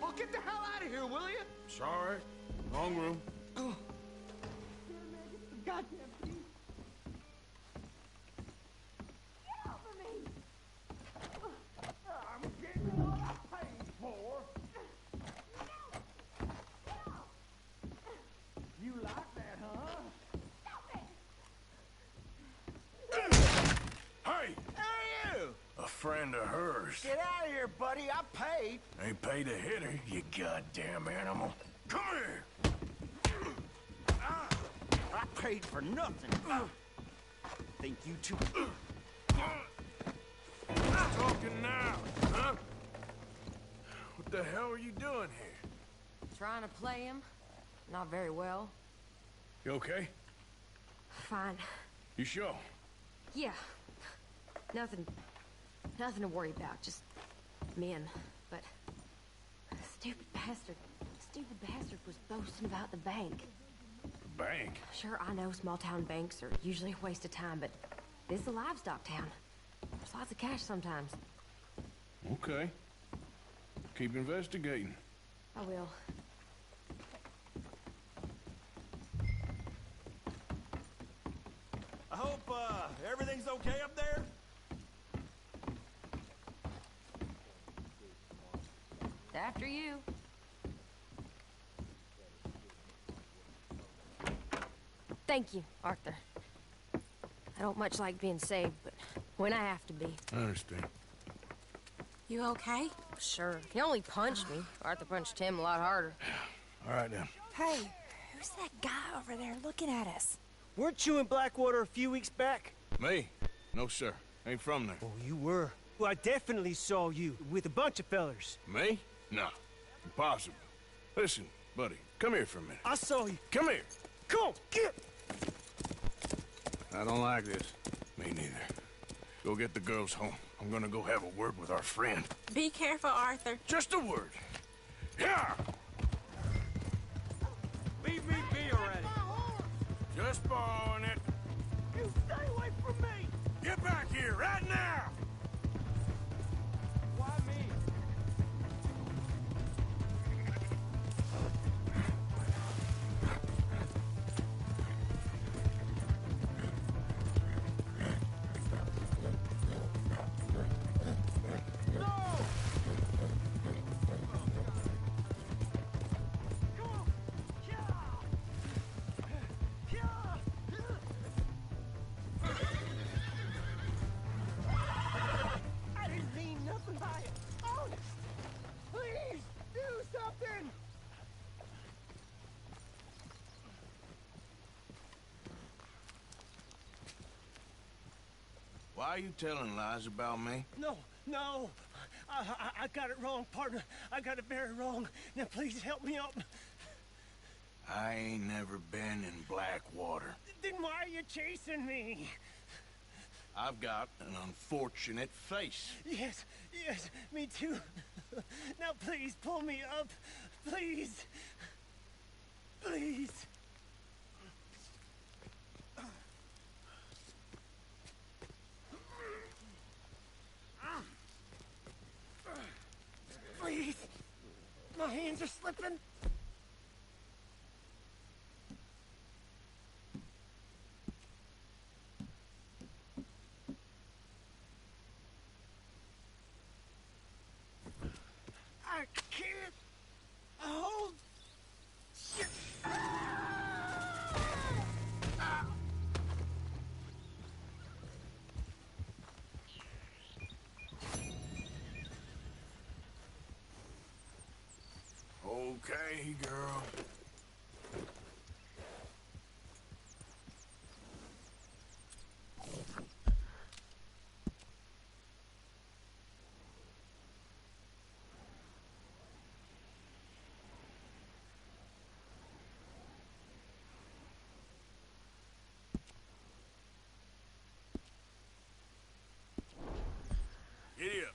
Oh, get the hell out of here, will you? Sorry. Wrong room. Goddamn thing. Get off of me! I'm getting what I paid for. You like that, huh? Hey! Hey, you! A friend of hers. Get out of here, buddy. I paid. Ain't paid to hit her, you goddamn animal. Come here! I paid for nothing. Think you two... Who's talking now, huh? What the hell are you doing here? Trying to play him. Not very well. You okay? Fine. You sure? Yeah. Nothing to worry about. Just men. But stupid bastard was boasting about the bank. The bank? Sure, I know small town banks are usually a waste of time, but this is a livestock town. There's lots of cash sometimes. Okay. Keep investigating. I will. I hope, everything's okay up there? After you. Thank you, Arthur. I don't much like being saved, but when I have to be. I understand. You okay? Sure. He only punched me. Arthur punched him a lot harder. All right, then. Hey, who's that guy over there looking at us? Weren't you in Blackwater a few weeks back? Me? No, sir. Ain't from there. Oh, you were. Well, I definitely saw you with a bunch of fellers. Me? No. Impossible. Listen, buddy, come here for a minute. I saw you. Come here. Come on, get! I don't like this. Me neither. Go get the girls home. I'm gonna go have a word with our friend. Be careful, Arthur. Just a word. Yeah! Leave me be already. Just borrowing it. You stay away from me! Get back here right now! Why me? I didn't mean nothing by it. Honest! Please, do something! Why are you telling lies about me? No. I got it wrong, partner. I got it very wrong. Now, please help me out. I ain't never been in Blackwater. Then why are you chasing me? I've got an unfortunate face. Yes, me too. Now, please, pull me up. Please. Please. Please. slipping. I can't hold shit. Okay, girl. Giddy up.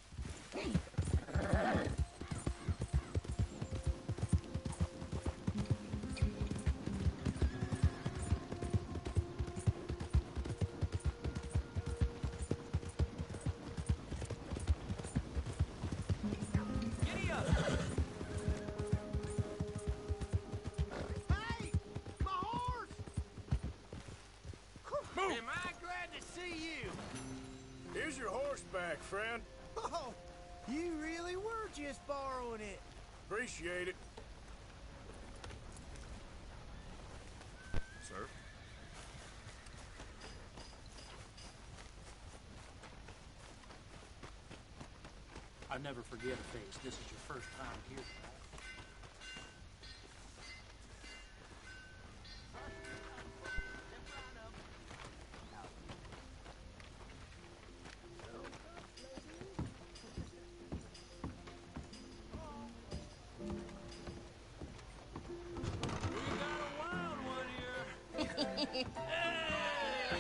Giddy up! Hey! My horse! Move! Am I glad to see you? Here's your horse back, friend. Oh, you really were just borrowing it. Appreciate it. Sir? I never forget a face. This is your first time here, right?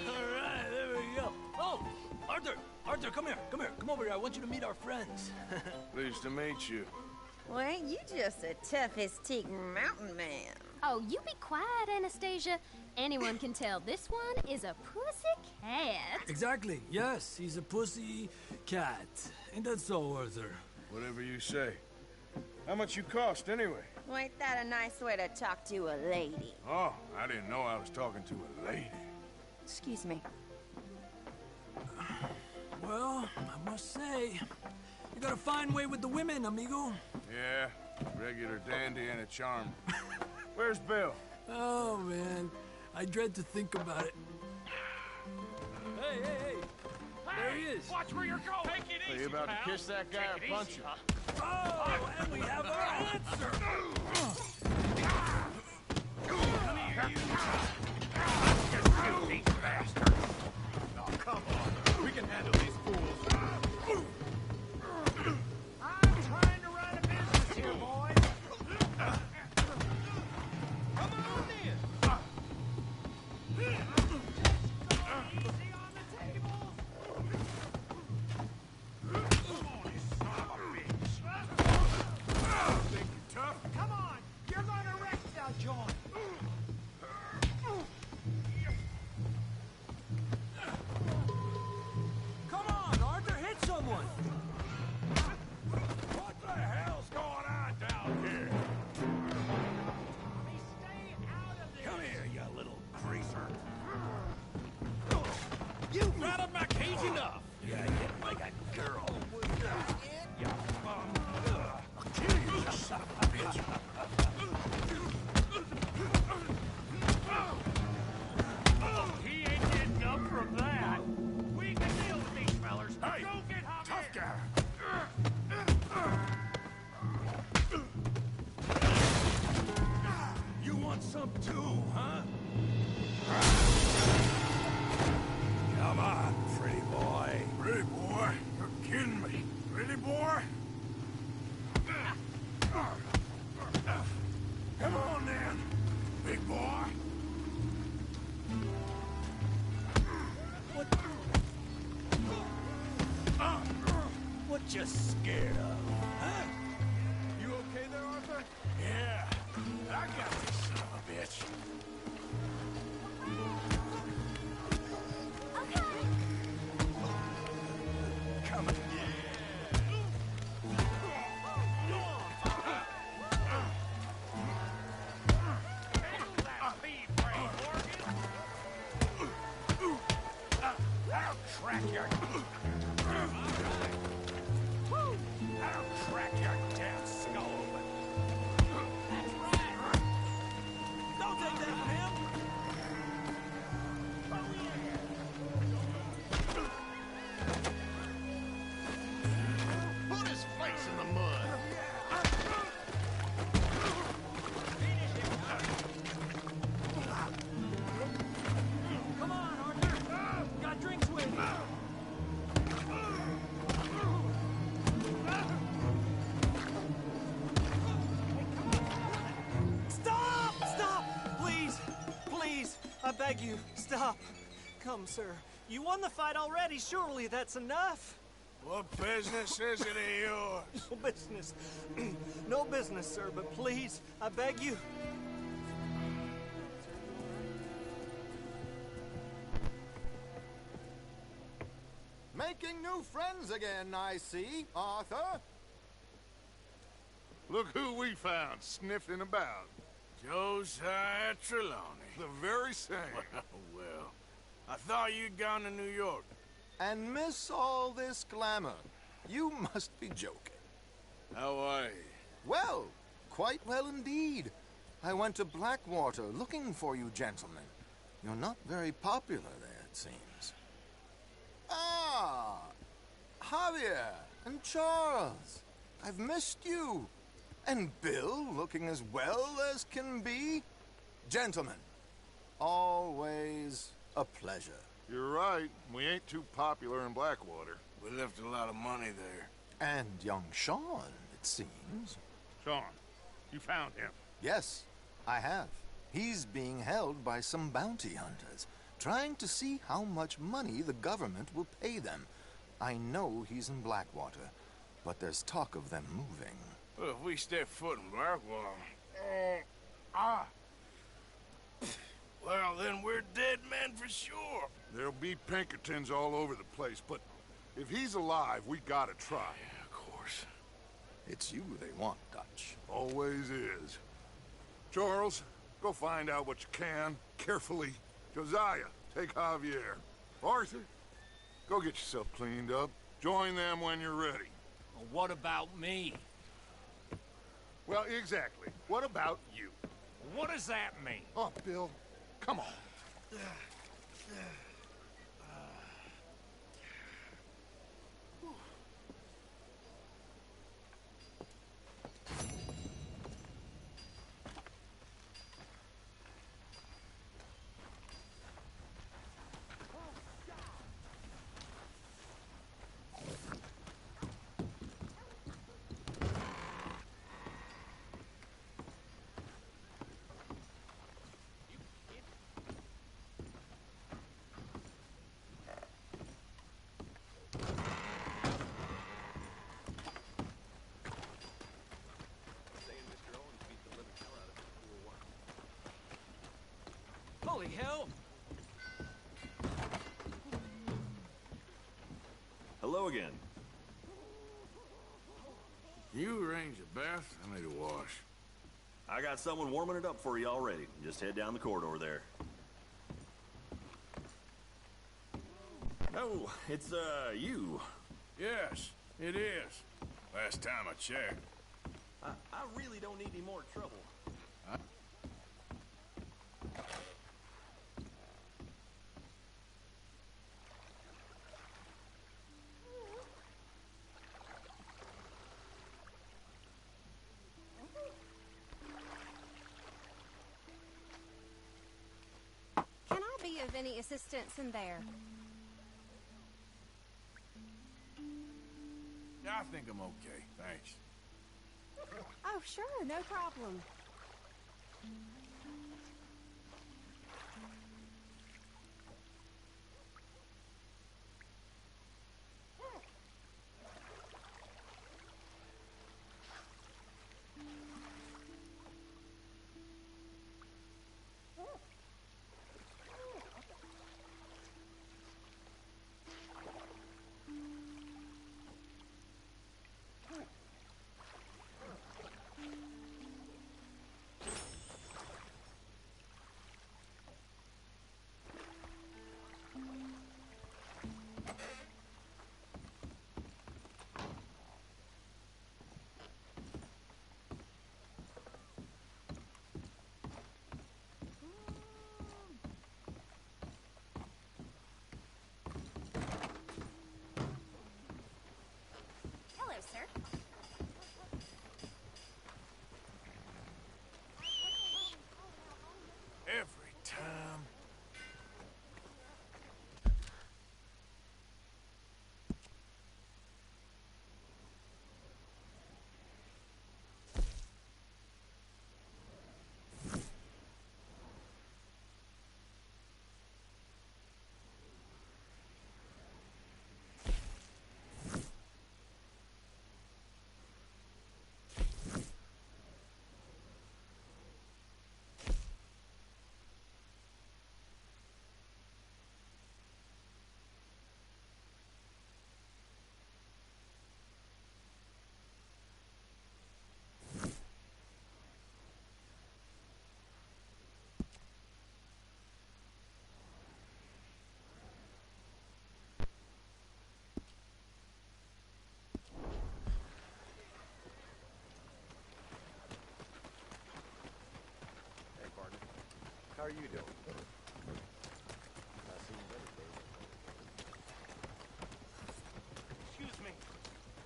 All right, there we go. Oh, Arthur, come here. Come over here. I want you to meet our friends. Pleased to meet you. Well, ain't you just a tough-as-teak mountain man? Oh, you be quiet, Anastasia. Anyone can tell this one is a pussy cat. Exactly. Yes, he's a pussy cat. Ain't that so, Arthur? Whatever you say. How much you cost, anyway? Well, ain't that a nice way to talk to a lady? Oh, I didn't know I was talking to a lady. Excuse me. Well, I must say, you got a fine way with the women, amigo. Yeah, regular dandy and a charm. Where's Bill? Oh, man. I dread to think about it. Hey! There he is. Watch where you're going. Take it easy, Are you about pal. to kiss that guy Take or it punch easy, him? huh? Oh, and we have our answer. Come here, you. These bastards. Oh, come on. We can handle these fools. I'm trying to run a business here, boys. Come on in. Easy on the tables. Think you're tough? Come on, you're gonna wreck that joint. Come on, Arthur, hit someone. What the hell's going on down here? Stay out of this. Come here, you little greaser. You rattled my cage enough. Yeah, I hit like a girl. You bum. I'll kill you, you son of a bitch. He ain't getting up from that. We can deal with these fellers. Hey, go get him. Tough guy. You want some too, huh? Come on, pretty boy. Pretty boy? You're kidding me. Pretty boy? Come on, then. Big boy. What you scared of? Huh? You okay there, Arthur? Yeah. I got this son of a bitch. Come on. crack your... That'll crack your damn skull open. That's right. Don't take that from him. Put his face in the mud. Come on, Arthur. Got drinks with you. Stop! Stop! Please! Please! I beg you, stop. Come, sir. You won the fight already. Surely that's enough. What business is it of yours? No business. No business, sir, but please, I beg you. Making new friends again, I see, Arthur. Look who we found sniffing about. Josiah Trelawney. The very same. Well, I thought you'd gone to New York. And miss all this glamour. You must be joking. How are you? Well, quite well indeed. I went to Blackwater looking for you gentlemen. You're not very popular there, it seems. Ah, Javier and Charles. I've missed you. And Bill looking as well as can be. Gentlemen, always a pleasure. You're right. We ain't too popular in Blackwater. We left a lot of money there. And young Sean, it seems. Sean, you found him? Yes, I have. He's being held by some bounty hunters, trying to see how much money the government will pay them. I know he's in Blackwater, but there's talk of them moving. Well, if we step foot in Blackwater... Well, then we're dead men for sure. There'll be Pinkertons all over the place, but if he's alive, we gotta try. Yeah, of course. It's you they want, Dutch. Always is. Charles, go find out what you can, carefully. Josiah, take Javier. Arthur, go get yourself cleaned up. Join them when you're ready. Well, what about me? Well, exactly. What about you? What does that mean? Oh, Bill, come on. Holy hell! Hello again. You arrange a bath? I need a wash. I got someone warming it up for you already. Just head down the corridor there. Oh, it's, you. Yes, it is. Last time I checked. I really don't need any more trouble. Can I be of any assistance in there? I think I'm okay, thanks. Oh, sure, no problem. are you doing?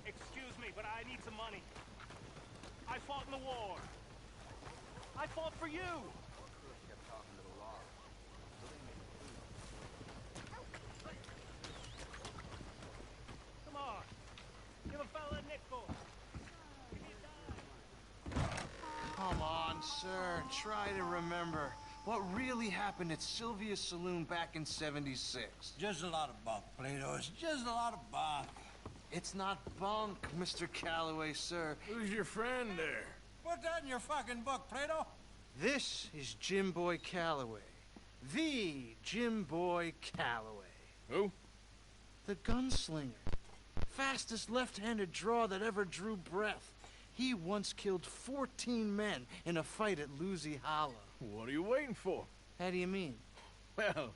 Excuse me, but I need some money. I fought in the war. I fought for you. Come on. Give a fella a nickel. Come on, sir. Try to remember. What really happened at Sylvia's Saloon back in '76? Just a lot of bunk, Plato. It's just a lot of bunk. It's not bunk, Mr. Calloway, sir. Who's your friend there? Put that in your fucking book, Plato. This is Jim Boy Calloway. The Jim Boy Calloway. Who? The gunslinger. Fastest left-handed draw that ever drew breath. He once killed 14 men in a fight at Lucy Hollow. What are you waiting for? How do you mean? Well,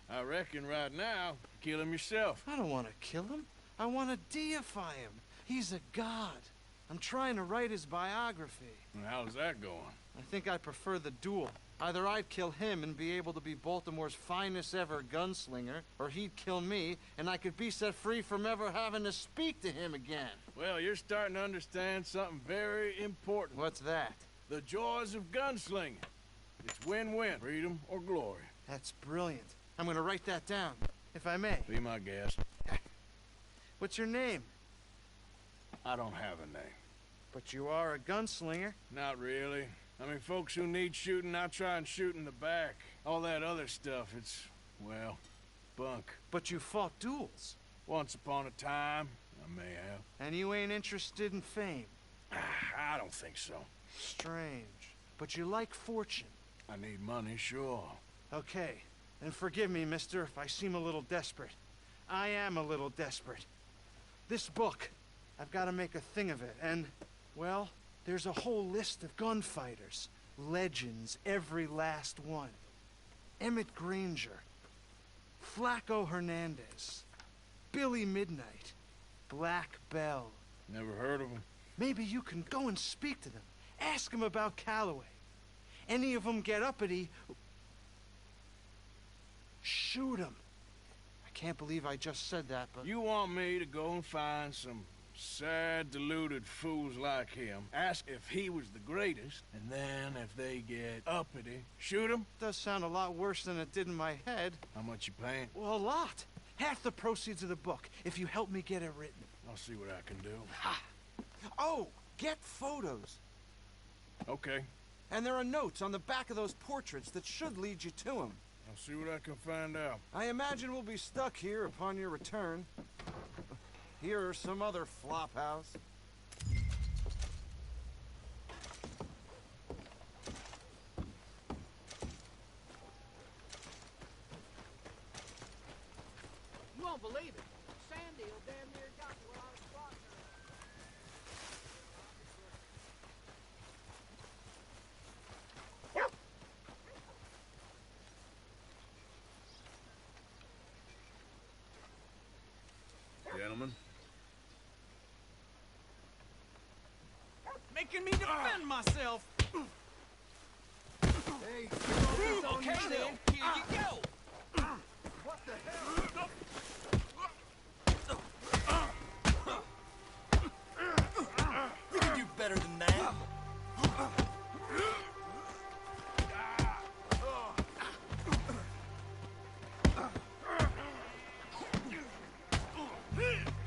I reckon right now, kill him yourself. I don't want to kill him. I want to deify him. He's a god. I'm trying to write his biography. And how's that going? I think I prefer the duel. Either I'd kill him and be able to be Baltimore's finest ever gunslinger, or he'd kill me and I could be set free from ever having to speak to him again. Well, you're starting to understand something very important. What's that? The joys of gunslinging. It's win-win, freedom or glory. That's brilliant. I'm going to write that down, if I may. Be my guest. What's your name? I don't have a name. But you are a gunslinger. Not really. I mean, folks who need shooting, I try and shoot in the back. All that other stuff, it's, well, bunk. But you fought duels. Once upon a time, I may have. And you ain't interested in fame. I don't think so. Strange. But you like fortune. I need money, sure. Okay. And forgive me, mister, if I seem a little desperate. I am a little desperate. This book, I've got to make a thing of it, and, well, there's a whole list of gunfighters. Legends, every last one. Emmett Granger, Flaco Hernandez, Billy Midnight, Black Bell. Never heard of them. Maybe you can go and speak to them. Ask them about Calloway. Any of them get uppity, shoot them. I can't believe I just said that, but... You want me to go and find some sad, deluded fools like him, ask if he was the greatest, and then if they get uppity, shoot him? Does sound a lot worse than it did in my head. How much you paying? Well, a lot. Half the proceeds of the book, if you help me get it written. I'll see what I can do. Ha! Oh, get photos. Okay. And there are notes on the back of those portraits that should lead you to him. I'll see what I can find out. I imagine we'll be stuck here upon your return. Here are some other flophouse. You won't believe it. Sandy will damn near got me while I was squatting. Gentlemen. Making me defend myself. Hey, okay then, here you go. What the hell? You can do better than that.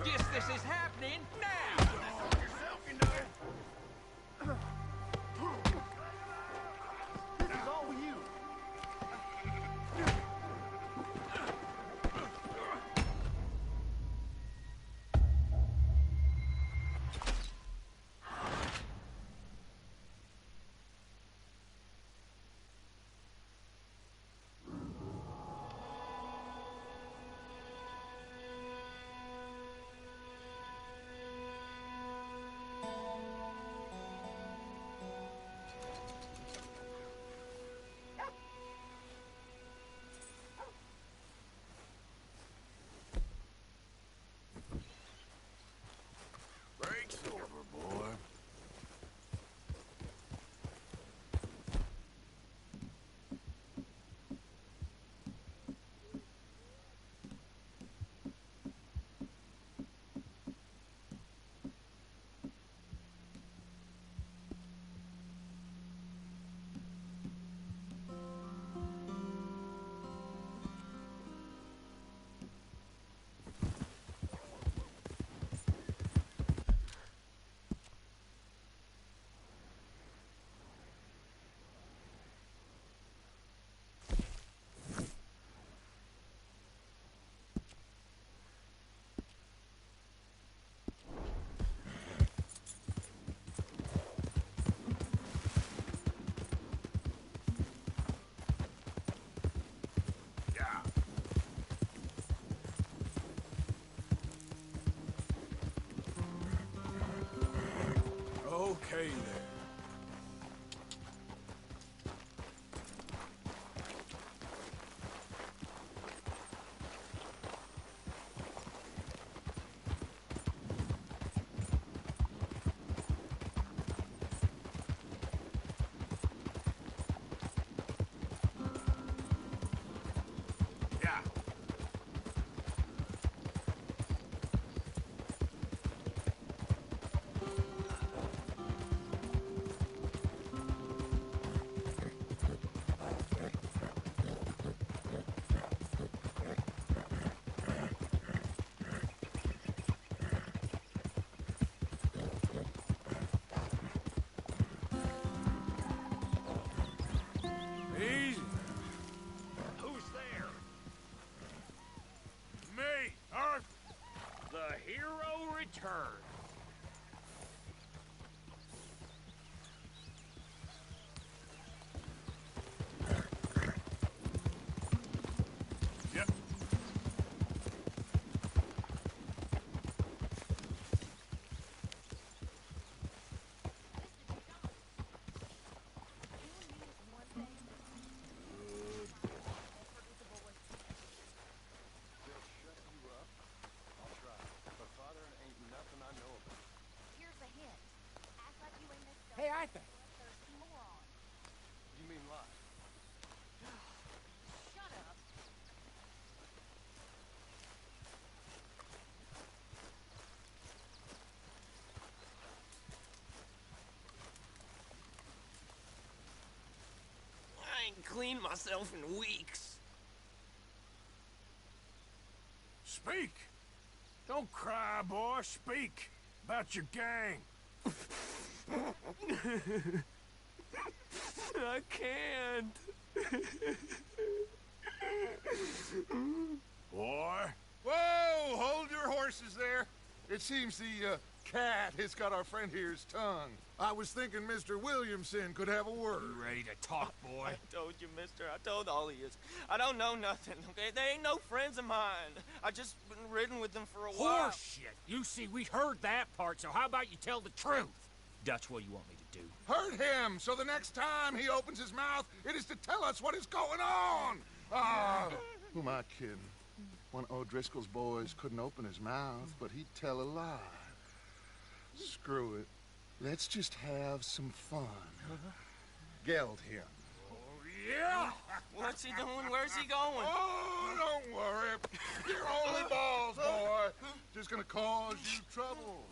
Guess this is happening now. Yourself, you know. cleaned myself in weeks. Speak! Don't cry, boy. Speak about your gang. I can't. Boy. Whoa! Hold your horses there. It seems the cat has got our friend here's tongue. I was thinking Mr. Williamson could have a word. You ready to talk, boy? I told you, mister. I told all of you. I don't know nothing, okay? They ain't no friends of mine. I just been riding with them for a while. Horseshit! You see, we heard that part, so how about you tell the truth? Dutch, what do you want me to do? Hurt him, so the next time he opens his mouth, it is to tell us what is going on. Who am I kidding? One of O'Driscoll's boys couldn't open his mouth, but he'd tell a lie. Screw it. Let's just have some fun. Geld him. Yeah! What's he doing? Where's he going? Oh, don't worry. You're only balls, boy. Just gonna cause you trouble.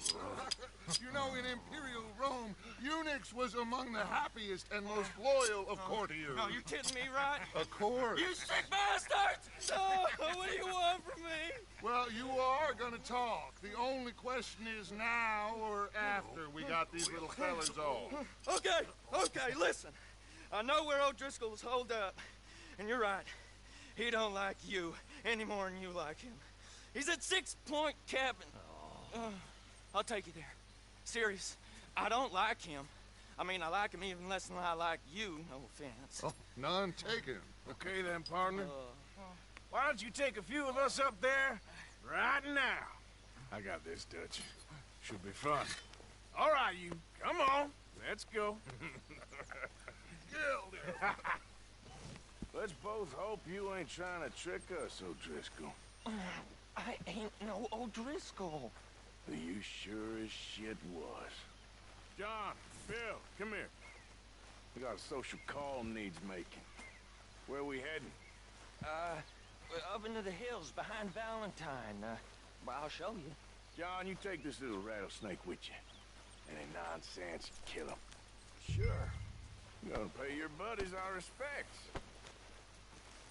You know, in Imperial Rome, eunuchs was among the happiest and most loyal of courtiers. No, you kidding me, right? Of course. You sick bastards! Oh, what do you want from me? Well, you are gonna talk. The only question is now or after we got these little fellas off. Okay, listen. I know where O'Driscoll's holed up, and you're right. He don't like you any more than you like him. He's at 6 Point Cabin. I'll take you there. Serious, I don't like him. I mean, I like him even less than I like you, no offense. Oh, none taken. Okay then, partner. Why don't you take a few of us up there right now? I got this, Dutch. Should be fun. All right, you. Come on. Let's go. Let's both hope you ain't trying to trick us, O'Driscoll. I ain't no O'Driscoll. You sure as shit was. John, Bill, come here. We got a social call needs making. Where we heading? Up into the hills behind Valentine. Well, I'll show you. John, you take this little rattlesnake with you. Any nonsense, kill him. Sure. You gotta pay your buddies our respects.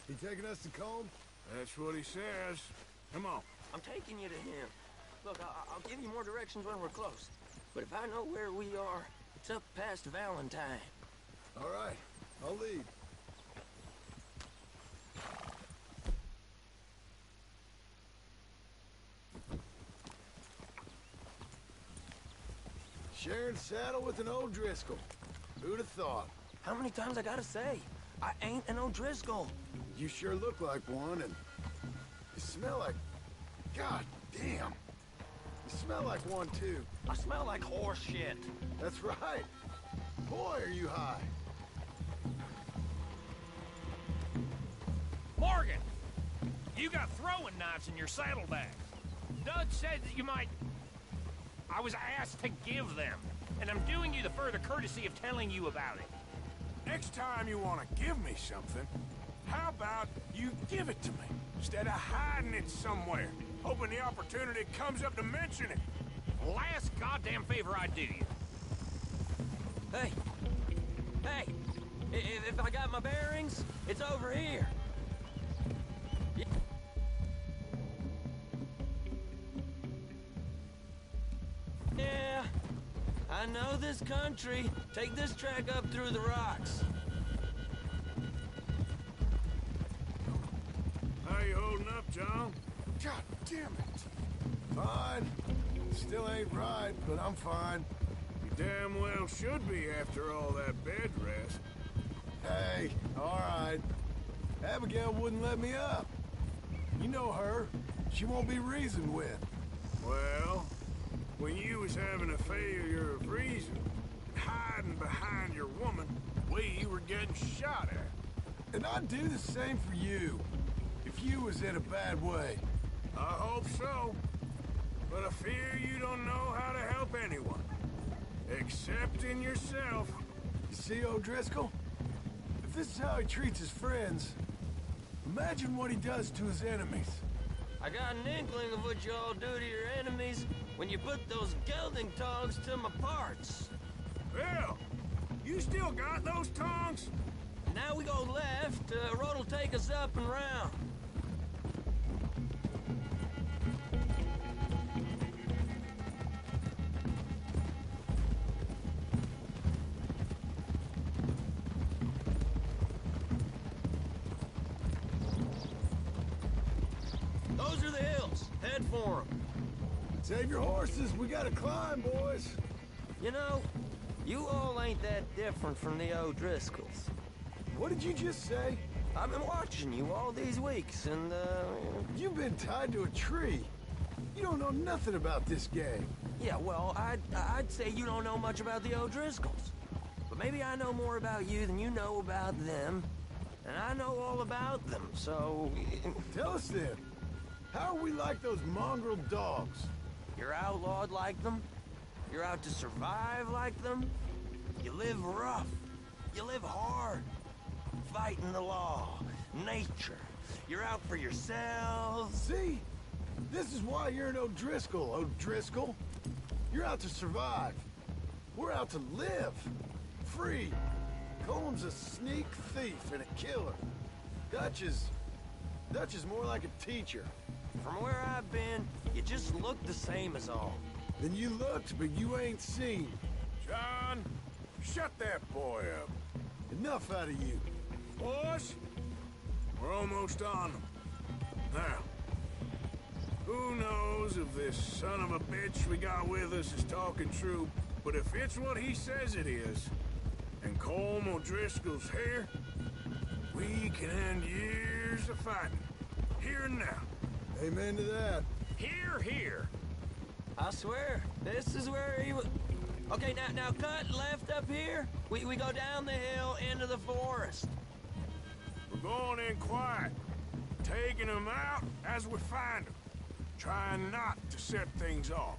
He taking us to Combe? That's what he says. Come on. I'm taking you to him. Look, I'll give you more directions when we're close. But if I know where we are, it's up past Valentine. All right, I'll lead. Sharing saddle with an O'Driscoll. Who'd have thought? How many times I gotta say? I ain't an O'Driscoll. You sure look like one, and you smell like... God damn. You smell like one, too. I smell like horse shit. That's right. Boy, are you high. Morgan! You got throwing knives in your saddlebag. Dud said that you might... I was asked to give them, and I'm doing you the further courtesy of telling you about it. Next time you want to give me something, how about you give it to me, instead of hiding it somewhere, hoping the opportunity comes up to mention it. Last goddamn favor I do you. Hey! If I got my bearings, it's over here. Yeah, I know this country. Take this track up through the rocks. How you holding up, John? God damn it. Fine. Still ain't right, but I'm fine. You damn well should be after all that bed rest. Hey, all right. Abigail wouldn't let me up. You know her. She won't be reasoned with. Well, when you was having a failure of reason, hiding behind your woman, we were getting shot at. And I'd do the same for you, if you was in a bad way. I hope so. But I fear you don't know how to help anyone. Except in yourself. You see, O'Driscoll? If this is how he treats his friends, imagine what he does to his enemies. I got an inkling of what you all do to your enemies when you put those gelding tongs to my parts. Bill, you still got those tongs? Now we go left. Road'll take us up and round. Those are the hills. Head for them. Save your horses. We gotta climb, boys. You know, you all ain't that different from the O'Driscolls. What did you just say? I've been watching you all these weeks, and, You've been tied to a tree. You don't know nothing about this gang. Yeah, well, I'd say you don't know much about the O'Driscolls. But maybe I know more about you than you know about them. And I know all about them, so... Tell us then. How are we like those mongrel dogs? You're outlawed like them. You're out to survive like them. You live rough. You live hard. Fighting the law, nature. You're out for yourselves. See? This is why you're an O'Driscoll, O'Driscoll. You're out to survive. We're out to live. Free. Coleman's a sneak thief and a killer. Dutch is more like a teacher. From where I've been, you just look the same as all. Then you looked, but you ain't seen. John, shut that boy up. Enough out of you. Boys, we're almost on them. Now, who knows if this son of a bitch we got with us is talking true, but if it's what he says it is, and Colm O'Driscoll's here, we can end years of fighting, here and now. Amen to that. Here, here. I swear, this is where he was... Okay, now cut left up here. We go down the hill into the forest. We're going in quiet, taking them out as we find them, trying not to set things off.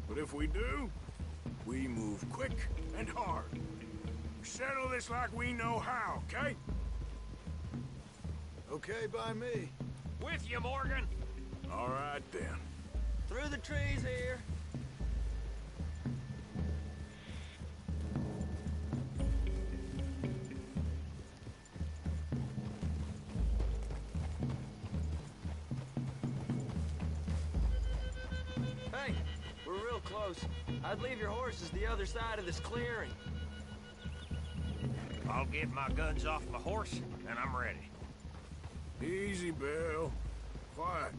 But if we do, we move quick and hard. We settle this like we know how, okay? Okay by me. With you, Morgan. All right, then. Through the trees here. Hey, we're real close. I'd leave your horses the other side of this clearing. I'll get my guns off my horse, and I'm ready. Easy, Bill. Quiet.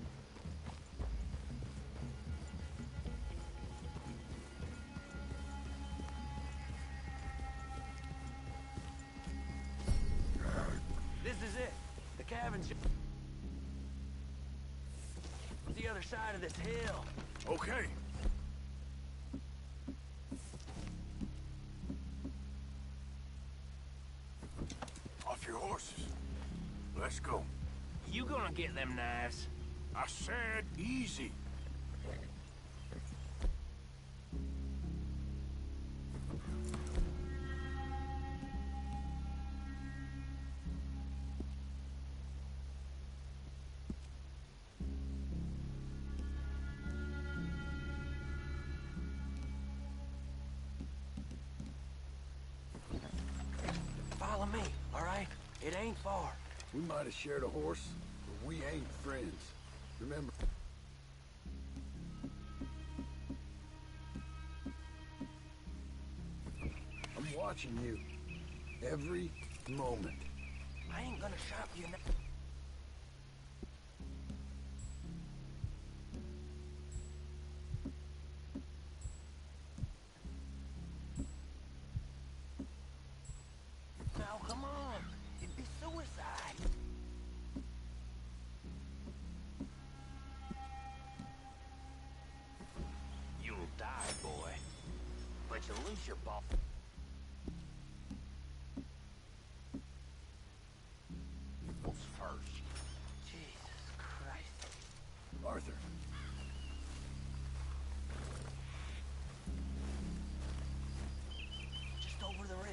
This is it. The cabin's the other side of this hill. Okay. Off your horses. Let's go. You gonna get them knives? I said easy. Follow me, all right? It ain't far. We might have shared a horse, but we ain't friends. Remember. I'm watching you. Every moment. I ain't gonna shop you now. Now, come on. It'd be suicide. You'll die, boy. But you'll lose your ball. First. Jesus Christ. Arthur. Just over the ridge.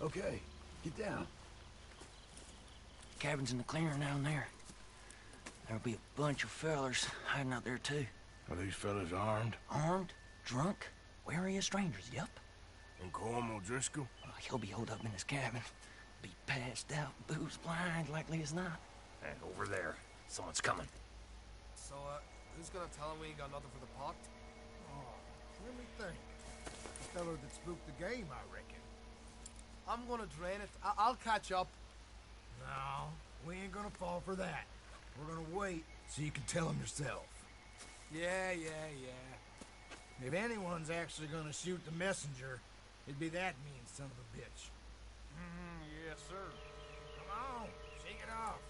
Okay, get down. Cabin's in the clearing down there. There'll be a bunch of fellers hiding out there, too. Are these fellas armed? Armed, drunk, wary of strangers, yup. And Colm O'Driscoll? He'll be holed up in his cabin. Be passed out, booze blind, likely as not. And over there, someone's coming. So, who's gonna tell him we ain't got nothing for the pot? Oh, let me think. The feller that spooked the game, I reckon. I'm gonna drain it. I'll catch up. No, we ain't gonna fall for that. We're gonna wait so you can tell him yourself. Yeah. If anyone's actually gonna shoot the messenger, it'd be that mean son of a bitch. Yes, sir. Come on, shake it off.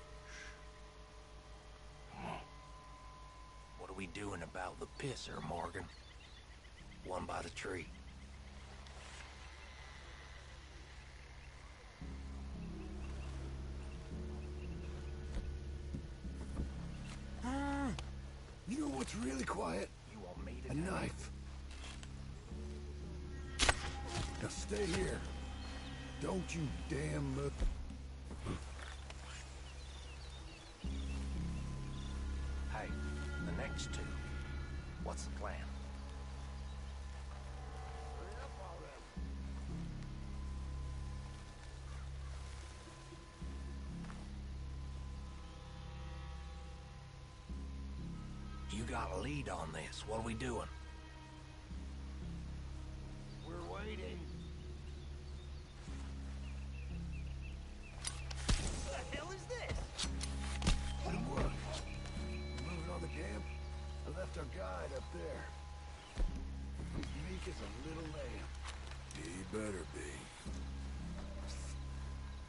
What are we doing about the pisser, Morgan? One by the tree. You know what's really quiet? You want me to A knife. Now stay here. Don't you damn move. Hey, the next two. What's the plan? You got a lead on this. What are we doing? We're waiting. What the hell is this? And what? Moving on the camp? I left our guide up there. He's meek as a little lamb. He better be.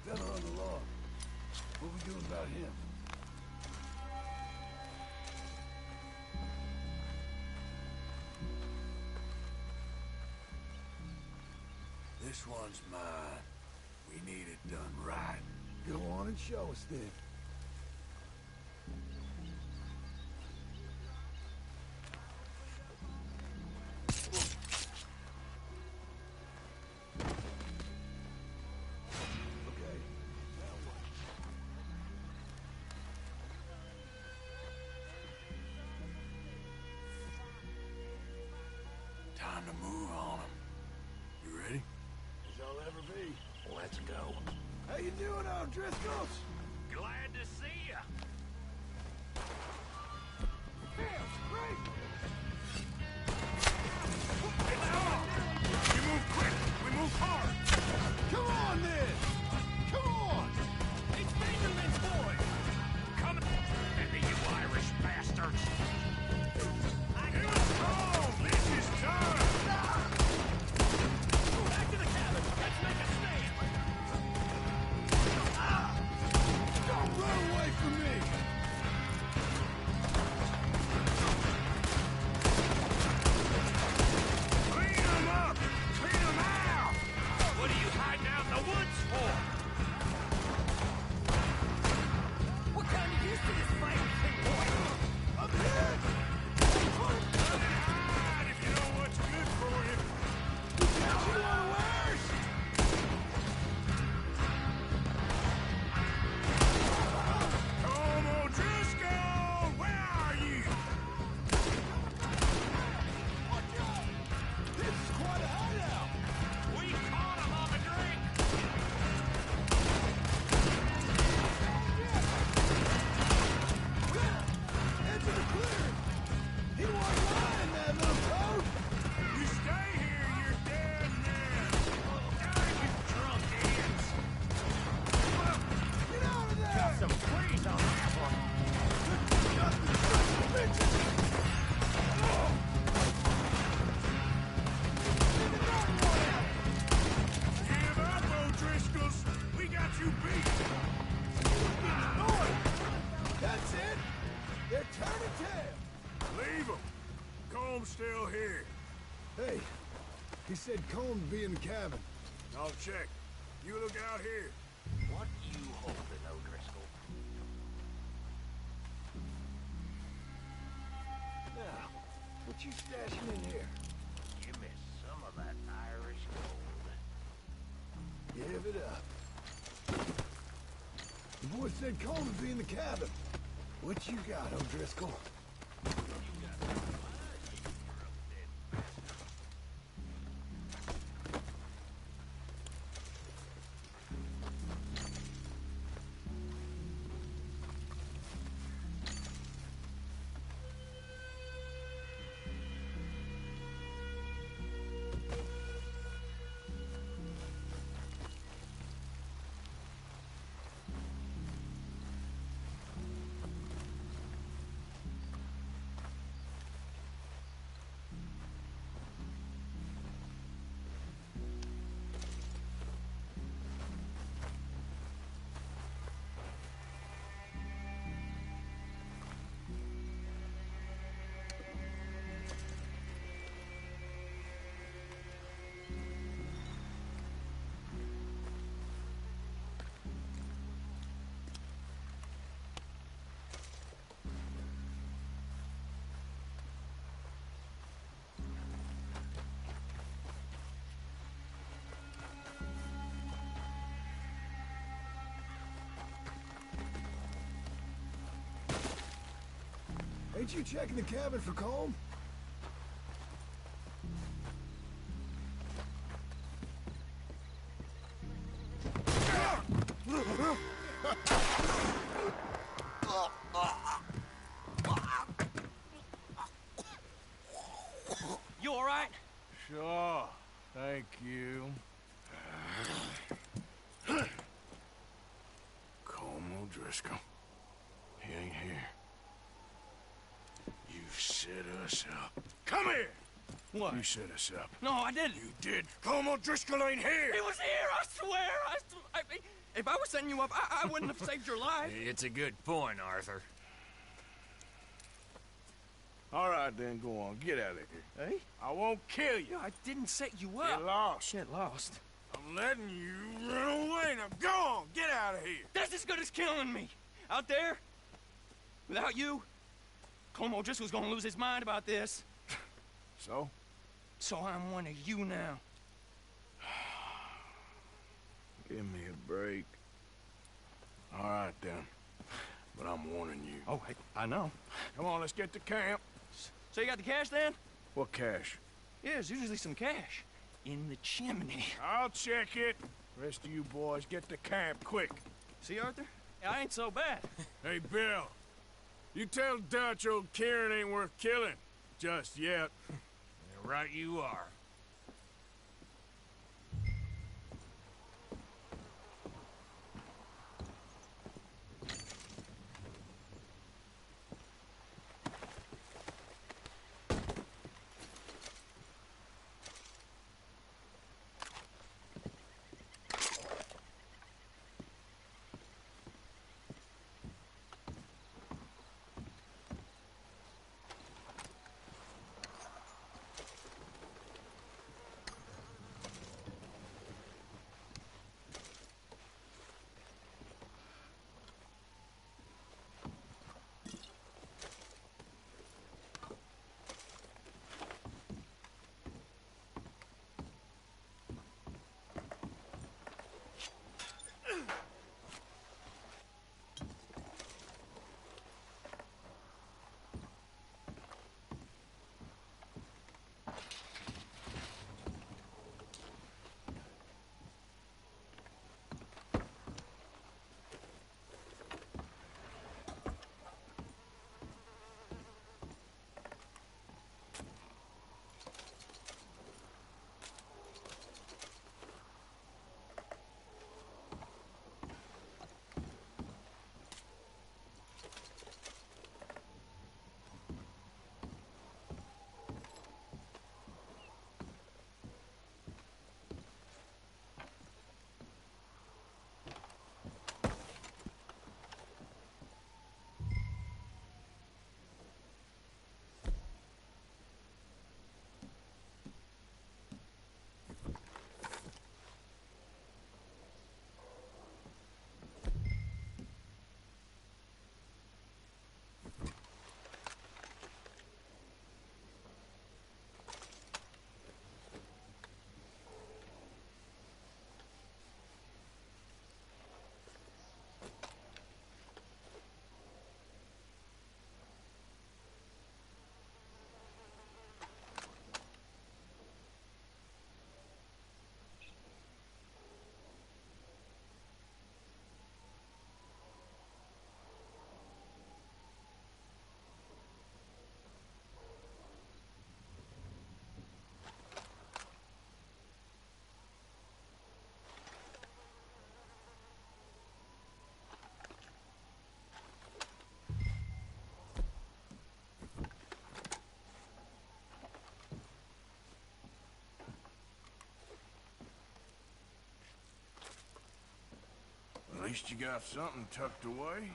Fella on the log. What we doing about him? This one's mine. We need it done right. Go on and show us then. Okay, now what? Time to move on him. You ready? As I'll ever be. Let's go. How you doing, O'Driscolls? Glad to see ya. You move quick. We move hard. Come on, then! Come on! It's Benjamin's boy. Coming. And you Irish bastards. Here we go. This is time. Back to the cabin. Let's make a stand. Don't run away from me! Clean them up. Clean them out. What are you hiding out in the woods for? What kind of use to this fighting thing, boy? I'm hit! Hide if you know what's good for you. You unawares! Colm O'Driscoll, where are you? This is quite a hideout! We caught him on the drink. Into the clearing! He wasn't lying, that little toad! You stay here, you're dead man. You drunk idiots. Get out of there! Got some freeze on that one. Give up, O'Driscolls. We got you beat. That's it! They're turning tail! Leave them. Colm's still here. Hey, he said Comb'd be in the cabin. I'll check. You look out here. What you holding, O'Driscoll? Now, what you stashing in here? Give me some of that Irish gold. Give it up. The boy said Colm would be in the cabin. What you got, O'Driscoll? Ain't you checking the cabin for Colm? You all right? Sure. Thank you. Colm O'Driscoll. He ain't here. You set us up. Come here! What? You set us up. No, I didn't. You did. Colm O'Driscoll ain't here! He was here, I swear! If I was setting you up, I wouldn't have saved your life. It's a good point, Arthur. All right, then, go on. Get out of here. Hey? I won't kill you. I didn't set you up. Get lost. Get lost. I'm letting you run away. Now go on. Get out of here. That's as good as killing me. Out there, without you, Colm O'Driscoll's gonna lose his mind about this. So? So I'm one of you now. Give me a break. All right, then. But I'm warning you. Oh, I know. Come on, let's get to camp. So you got the cash, then? What cash? Yeah, there's usually some cash. In the chimney. I'll check it. Rest of you boys, get to camp, quick. See, Arthur? I ain't so bad. Hey, Bill. You tell Dutch old Kieran ain't worth killing. Just yet. Right you are. least you got something tucked away.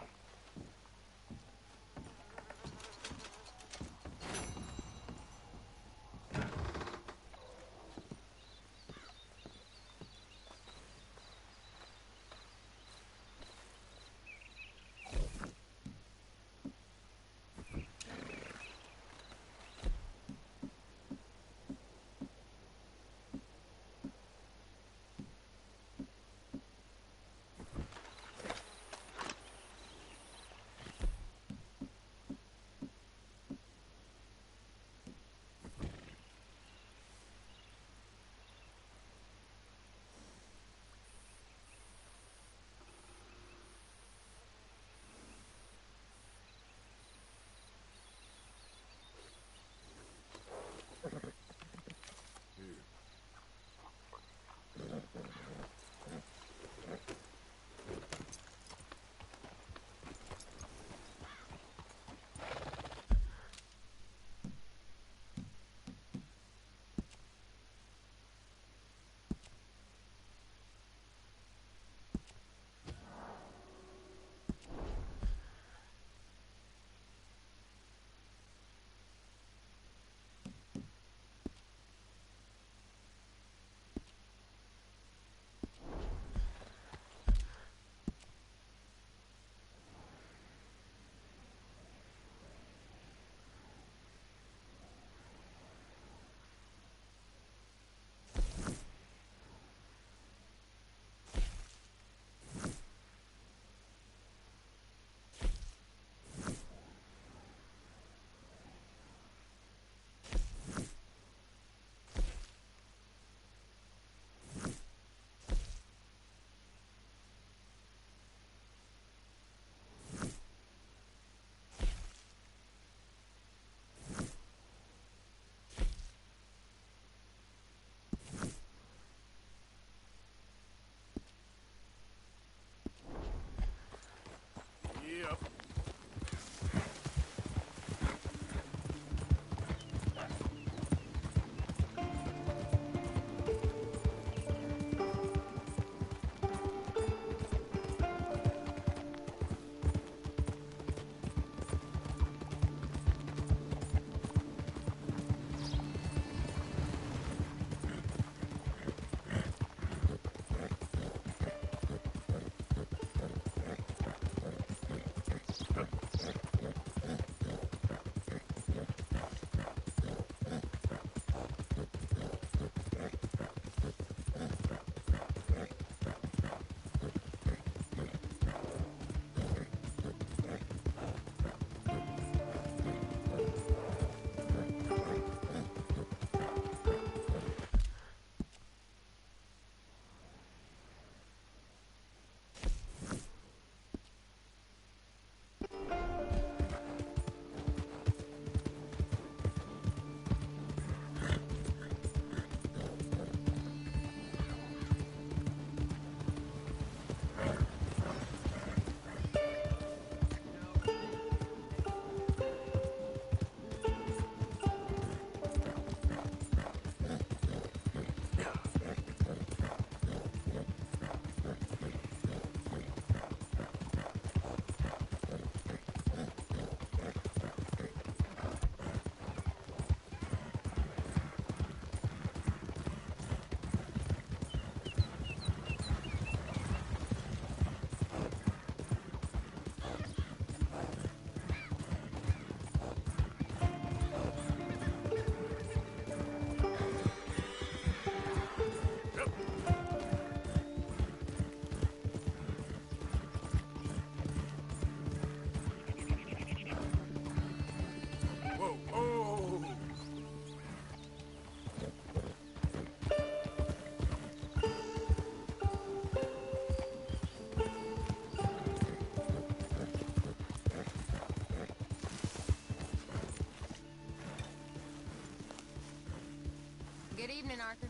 Good evening, Arthur.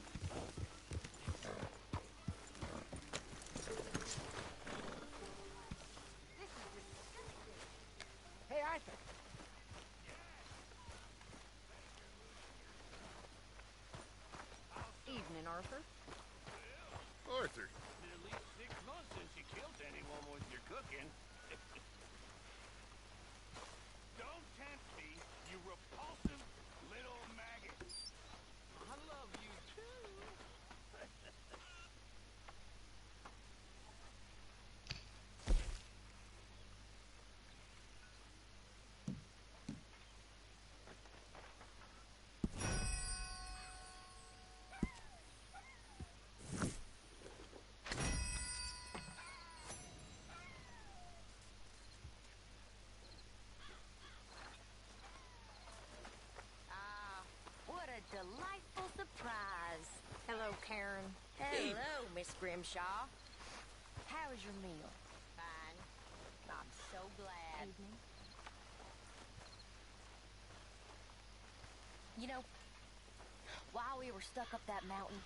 Hey, Arthur. Evening, Arthur. Arthur. Been at least 6 months since you killed anyone Karen. Hello, Miss Grimshaw. How was your meal? Fine. I'm so glad. Evening. You know, while we were stuck up that mountain,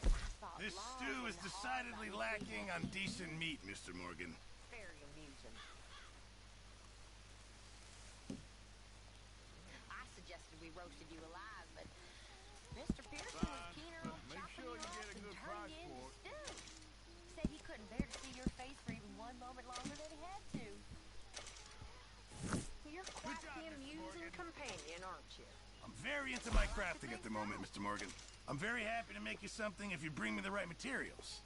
I thought This long stew is and decidedly hard about lacking on decent meat, Mr. Morgan. Very amusing. I suggested we roasted you alive, but Mr. Pearson was keener on Make chopping sure you you up get a and good turning price you into for it. stew. Said he couldn't bear to see your face for even one moment longer than he had to. You're quite the amusing companion, aren't you? I'm very into my crafting at the moment, Mr. Morgan. I'm very happy to make you something if you bring me the right materials.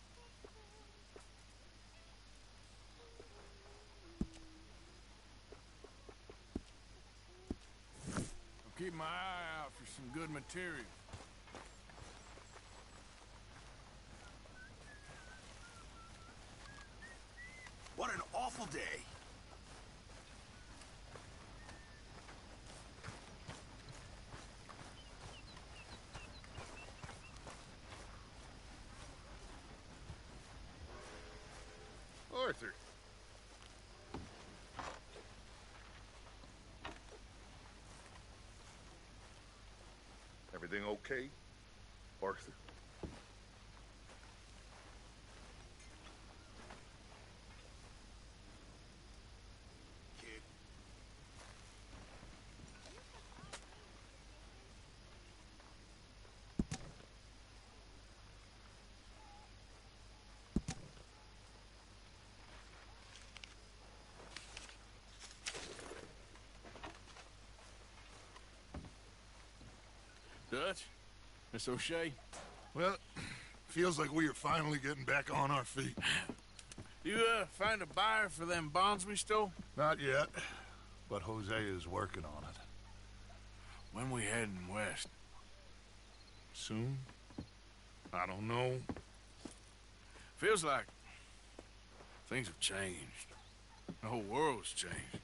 I'll keep my eye out for some good material. What an awful day. Arthur. Everything okay, Arthur? Kid. Dutch? Miss O'Shea? Well, feels like we are finally getting back on our feet. You, find a buyer for them bonds we stole? Not yet, but Jose is working on it. When we heading west? Soon? I don't know. Feels like things have changed. The whole world's changed.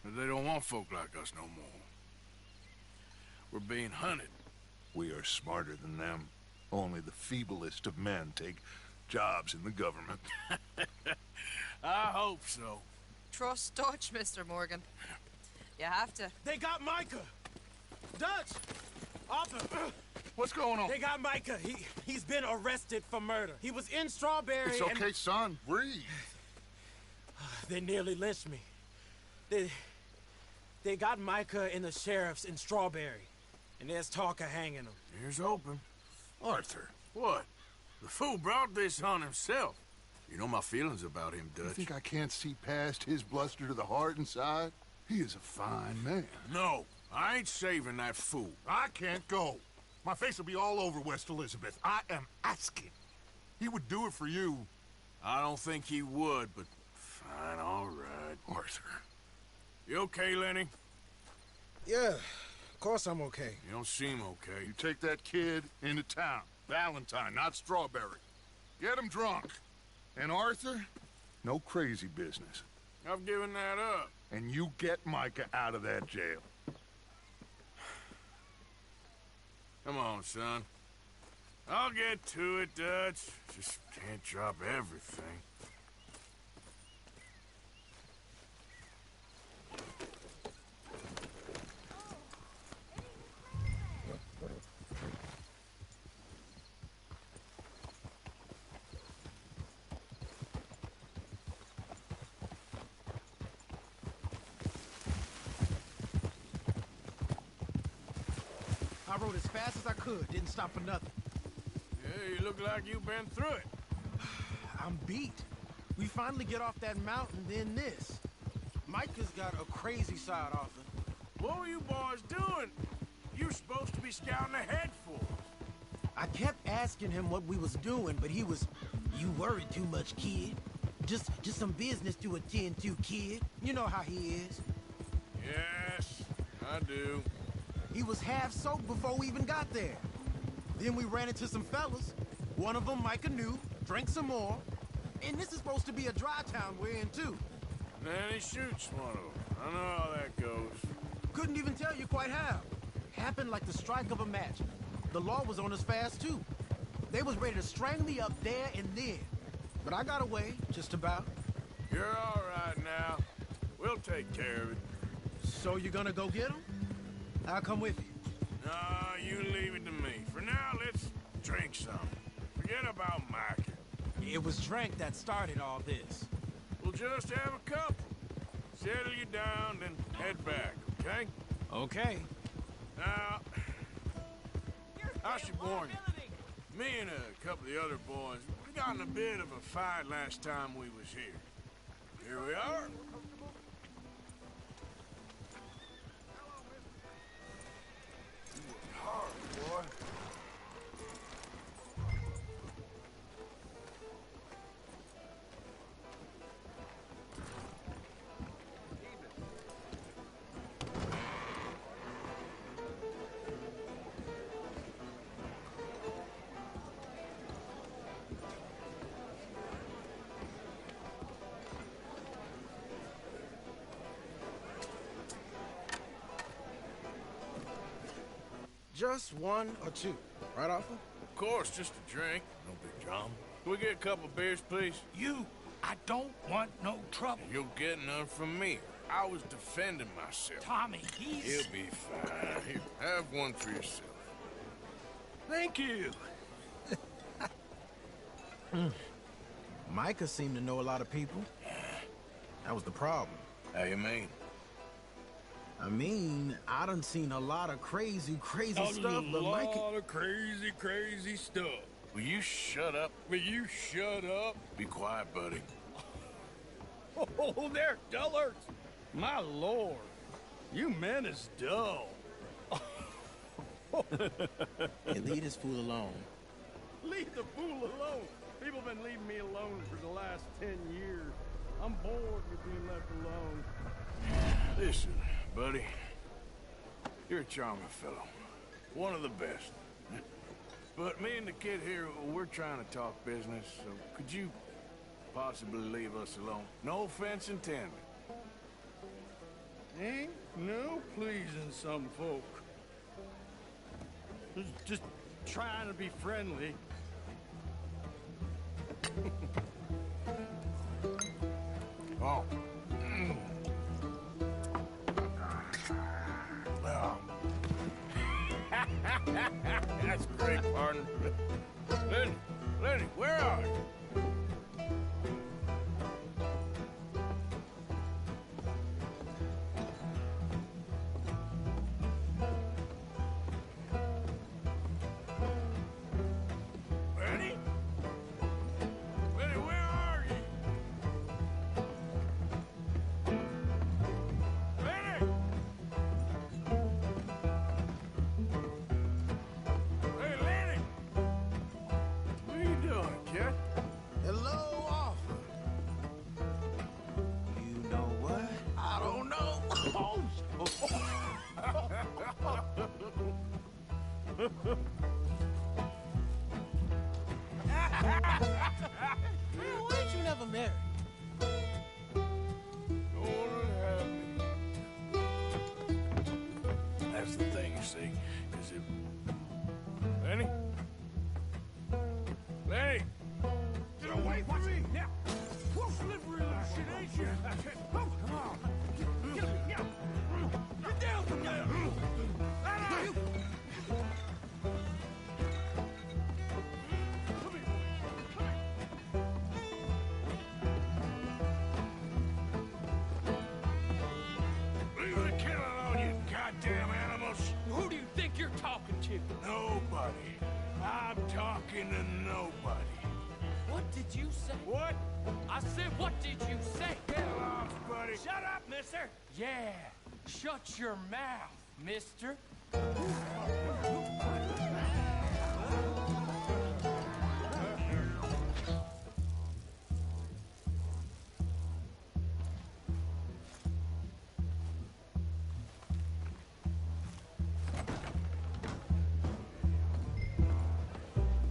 They don't want folk like us no more. We're being hunted. We are smarter than them. Only the feeblest of men take jobs in the government. I hope so. Trust Dutch, Mr. Morgan. You have to. They got Micah! Dutch! Arthur! What's going on? They got Micah. He's been arrested for murder. He was in Strawberry. It's okay, son. Breathe. They nearly lynched me. They got Micah and the sheriffs in Strawberry. And there's talk of hanging him. Here's hoping. Arthur. What? The fool brought this on himself. You know my feelings about him, Dutch. You think I can't see past his bluster to the heart inside? He is a fine man. No, I ain't saving that fool. I can't go. My face will be all over West Elizabeth. I am asking. He would do it for you. I don't think he would, but fine, all right. Arthur. You okay, Lenny? Yeah, of course I'm okay. You don't seem okay. You take that kid into town. Valentine, not Strawberry. Get him drunk. And Arthur, no crazy business. I've given that up. And you get Micah out of that jail. Come on, son. I'll get to it, Dutch. Just can't drop everything. I rode as fast as I could, didn't stop for nothing. Yeah, you look like you've been through it. I'm beat. We finally get off that mountain, then this. Micah's got a crazy side, Arthur. What were you boys doing? You're supposed to be scouting ahead for us. I kept asking him what we was doing, but he was, "You worry too much, kid. Just some business to attend to, kid. You know how he is." Yes, I do. He was half soaked before we even got there. Then we ran into some fellas. One of them Micah knew, drank some more. And this is supposed to be a dry town we're in, too. Then he shoots one of them. I know how that goes. Couldn't even tell you quite how. Happened like the strike of a match. The law was on us fast, too. They was ready to strangle me up there and then. But I got away, just about. You're all right now. We'll take care of it. So you gonna go get them? I'll come with you. No, you leave it to me. For now, let's drink some. Forget about Mike. It was drink that started all this. We'll just have a couple. Settle you down, then head back, okay? Okay. Now, I should warn you. Me and a couple of the other boys, we got in a bit of a fight last time we was here. Here we are. You worked hard, boy. Just one or two, right, Arthur? Of course, just a drink. No big drama. Can we get a couple beers, please? I don't want no trouble. You'll get none from me. I was defending myself. Tommy, he's... He'll be fine. Here, have one for yourself. Thank you. Micah seemed to know a lot of people. That was the problem. How you mean? I mean, I done seen a lot of crazy stuff, but Micah... A lot of crazy stuff. Will you shut up? Will you shut up? Be quiet, buddy. Oh, they're dullards. My lord. You men is dull. Hey, leave this fool alone. Leave the fool alone. People been leaving me alone for the last 10 years. I'm bored with being left alone. Listen, buddy. You're a charming fellow. One of the best. But me and the kid here, we're trying to talk business, so could you possibly leave us alone? No offense intended. Ain't no pleasing some folk. Just trying to be friendly. Oh. That's great, partner. Lenny, where are you? Lenny? Lenny, where are you? Lenny! Hey, Lenny! What are you doing, kid? Hello, Arthur. You know what? I don't know. Man, why ain't you never married? That's the thing, you see, is it... Lenny? Lenny! Get away from me! Now, we'll slippery little shit, ain't you? Come on. Get down from there! Leave the kid alone, you goddamn animals! Who do you think you're talking to? Nobody. I'm talking to nobody. What did you say? What? I said, what did you say? Get lost, buddy. Shut up, mister! Yeah, shut your mouth, mister.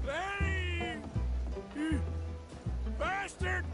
Lenny! You bastard!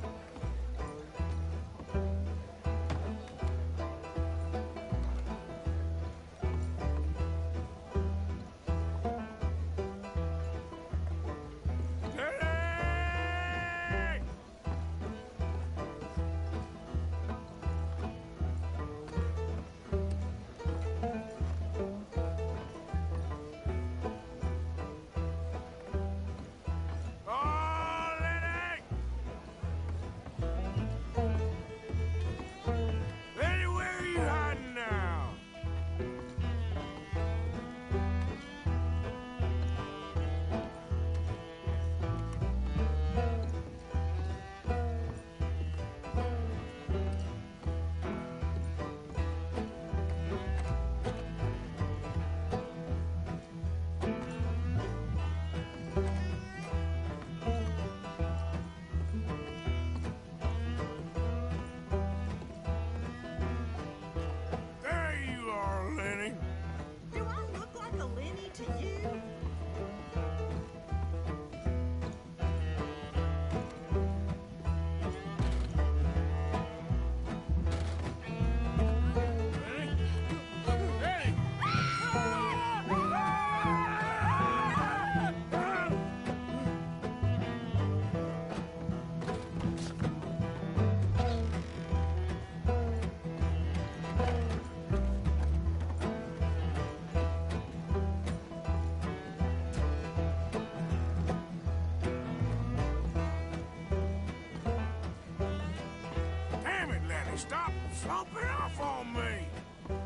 stop slumping off on me.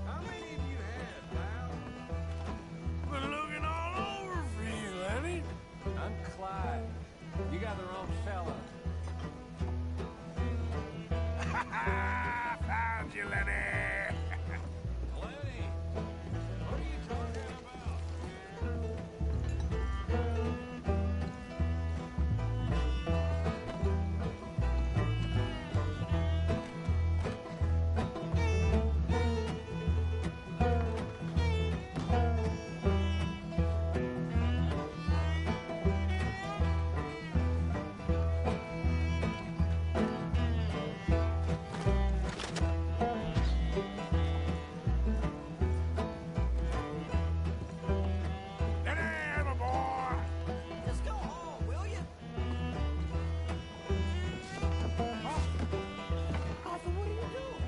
How many have you had, pal? Been looking all over for you, Lenny. I'm Clyde. You got the wrong fella. Found you, Lenny. Lenny, what are you talking about? Lenny, my boy. Just go home, will you? Arthur, what are you doing?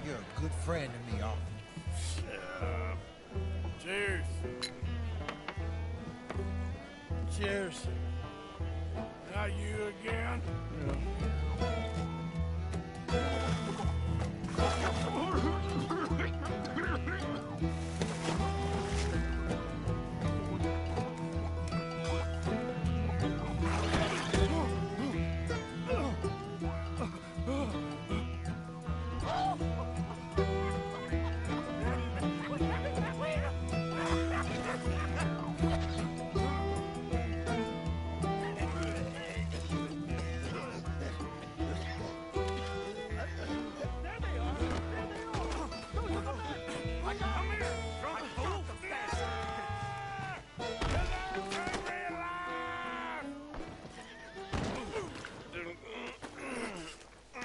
You're a good friend to me, Arthur. Cheers. Cheers. Not you again?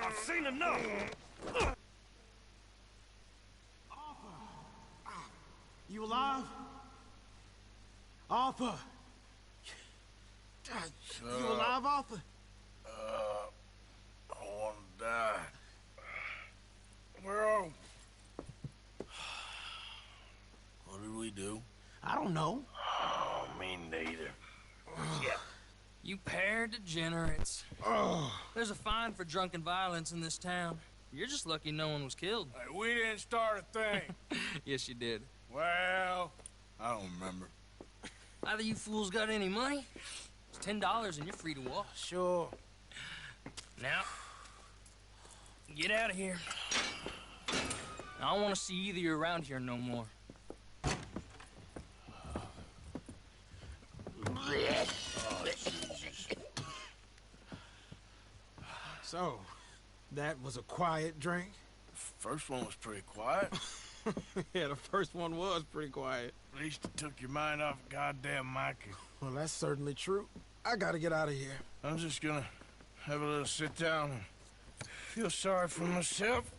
I've seen enough. You alive? Arthur! You alive, Arthur? I want to die. Where are we? What did we do? I don't know. Oh, me neither. Yeah. You pair degenerates. There's a fine for drunken violence in this town. You're just lucky no one was killed. Hey, we didn't start a thing. Yes, you did. Well, I don't remember. Either you fools got any money, it's $10 and you're free to walk. Sure. Now, get out of here. I don't want to see either of you around here no more. So, that was a quiet drink? First one was pretty quiet. Yeah, the first one was pretty quiet. At least it took your mind off goddamn Mikey. Well, that's certainly true. I gotta get out of here. I'm just gonna have a little sit down and feel sorry for myself.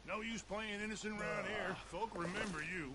No use playing innocent around here. Folk remember you.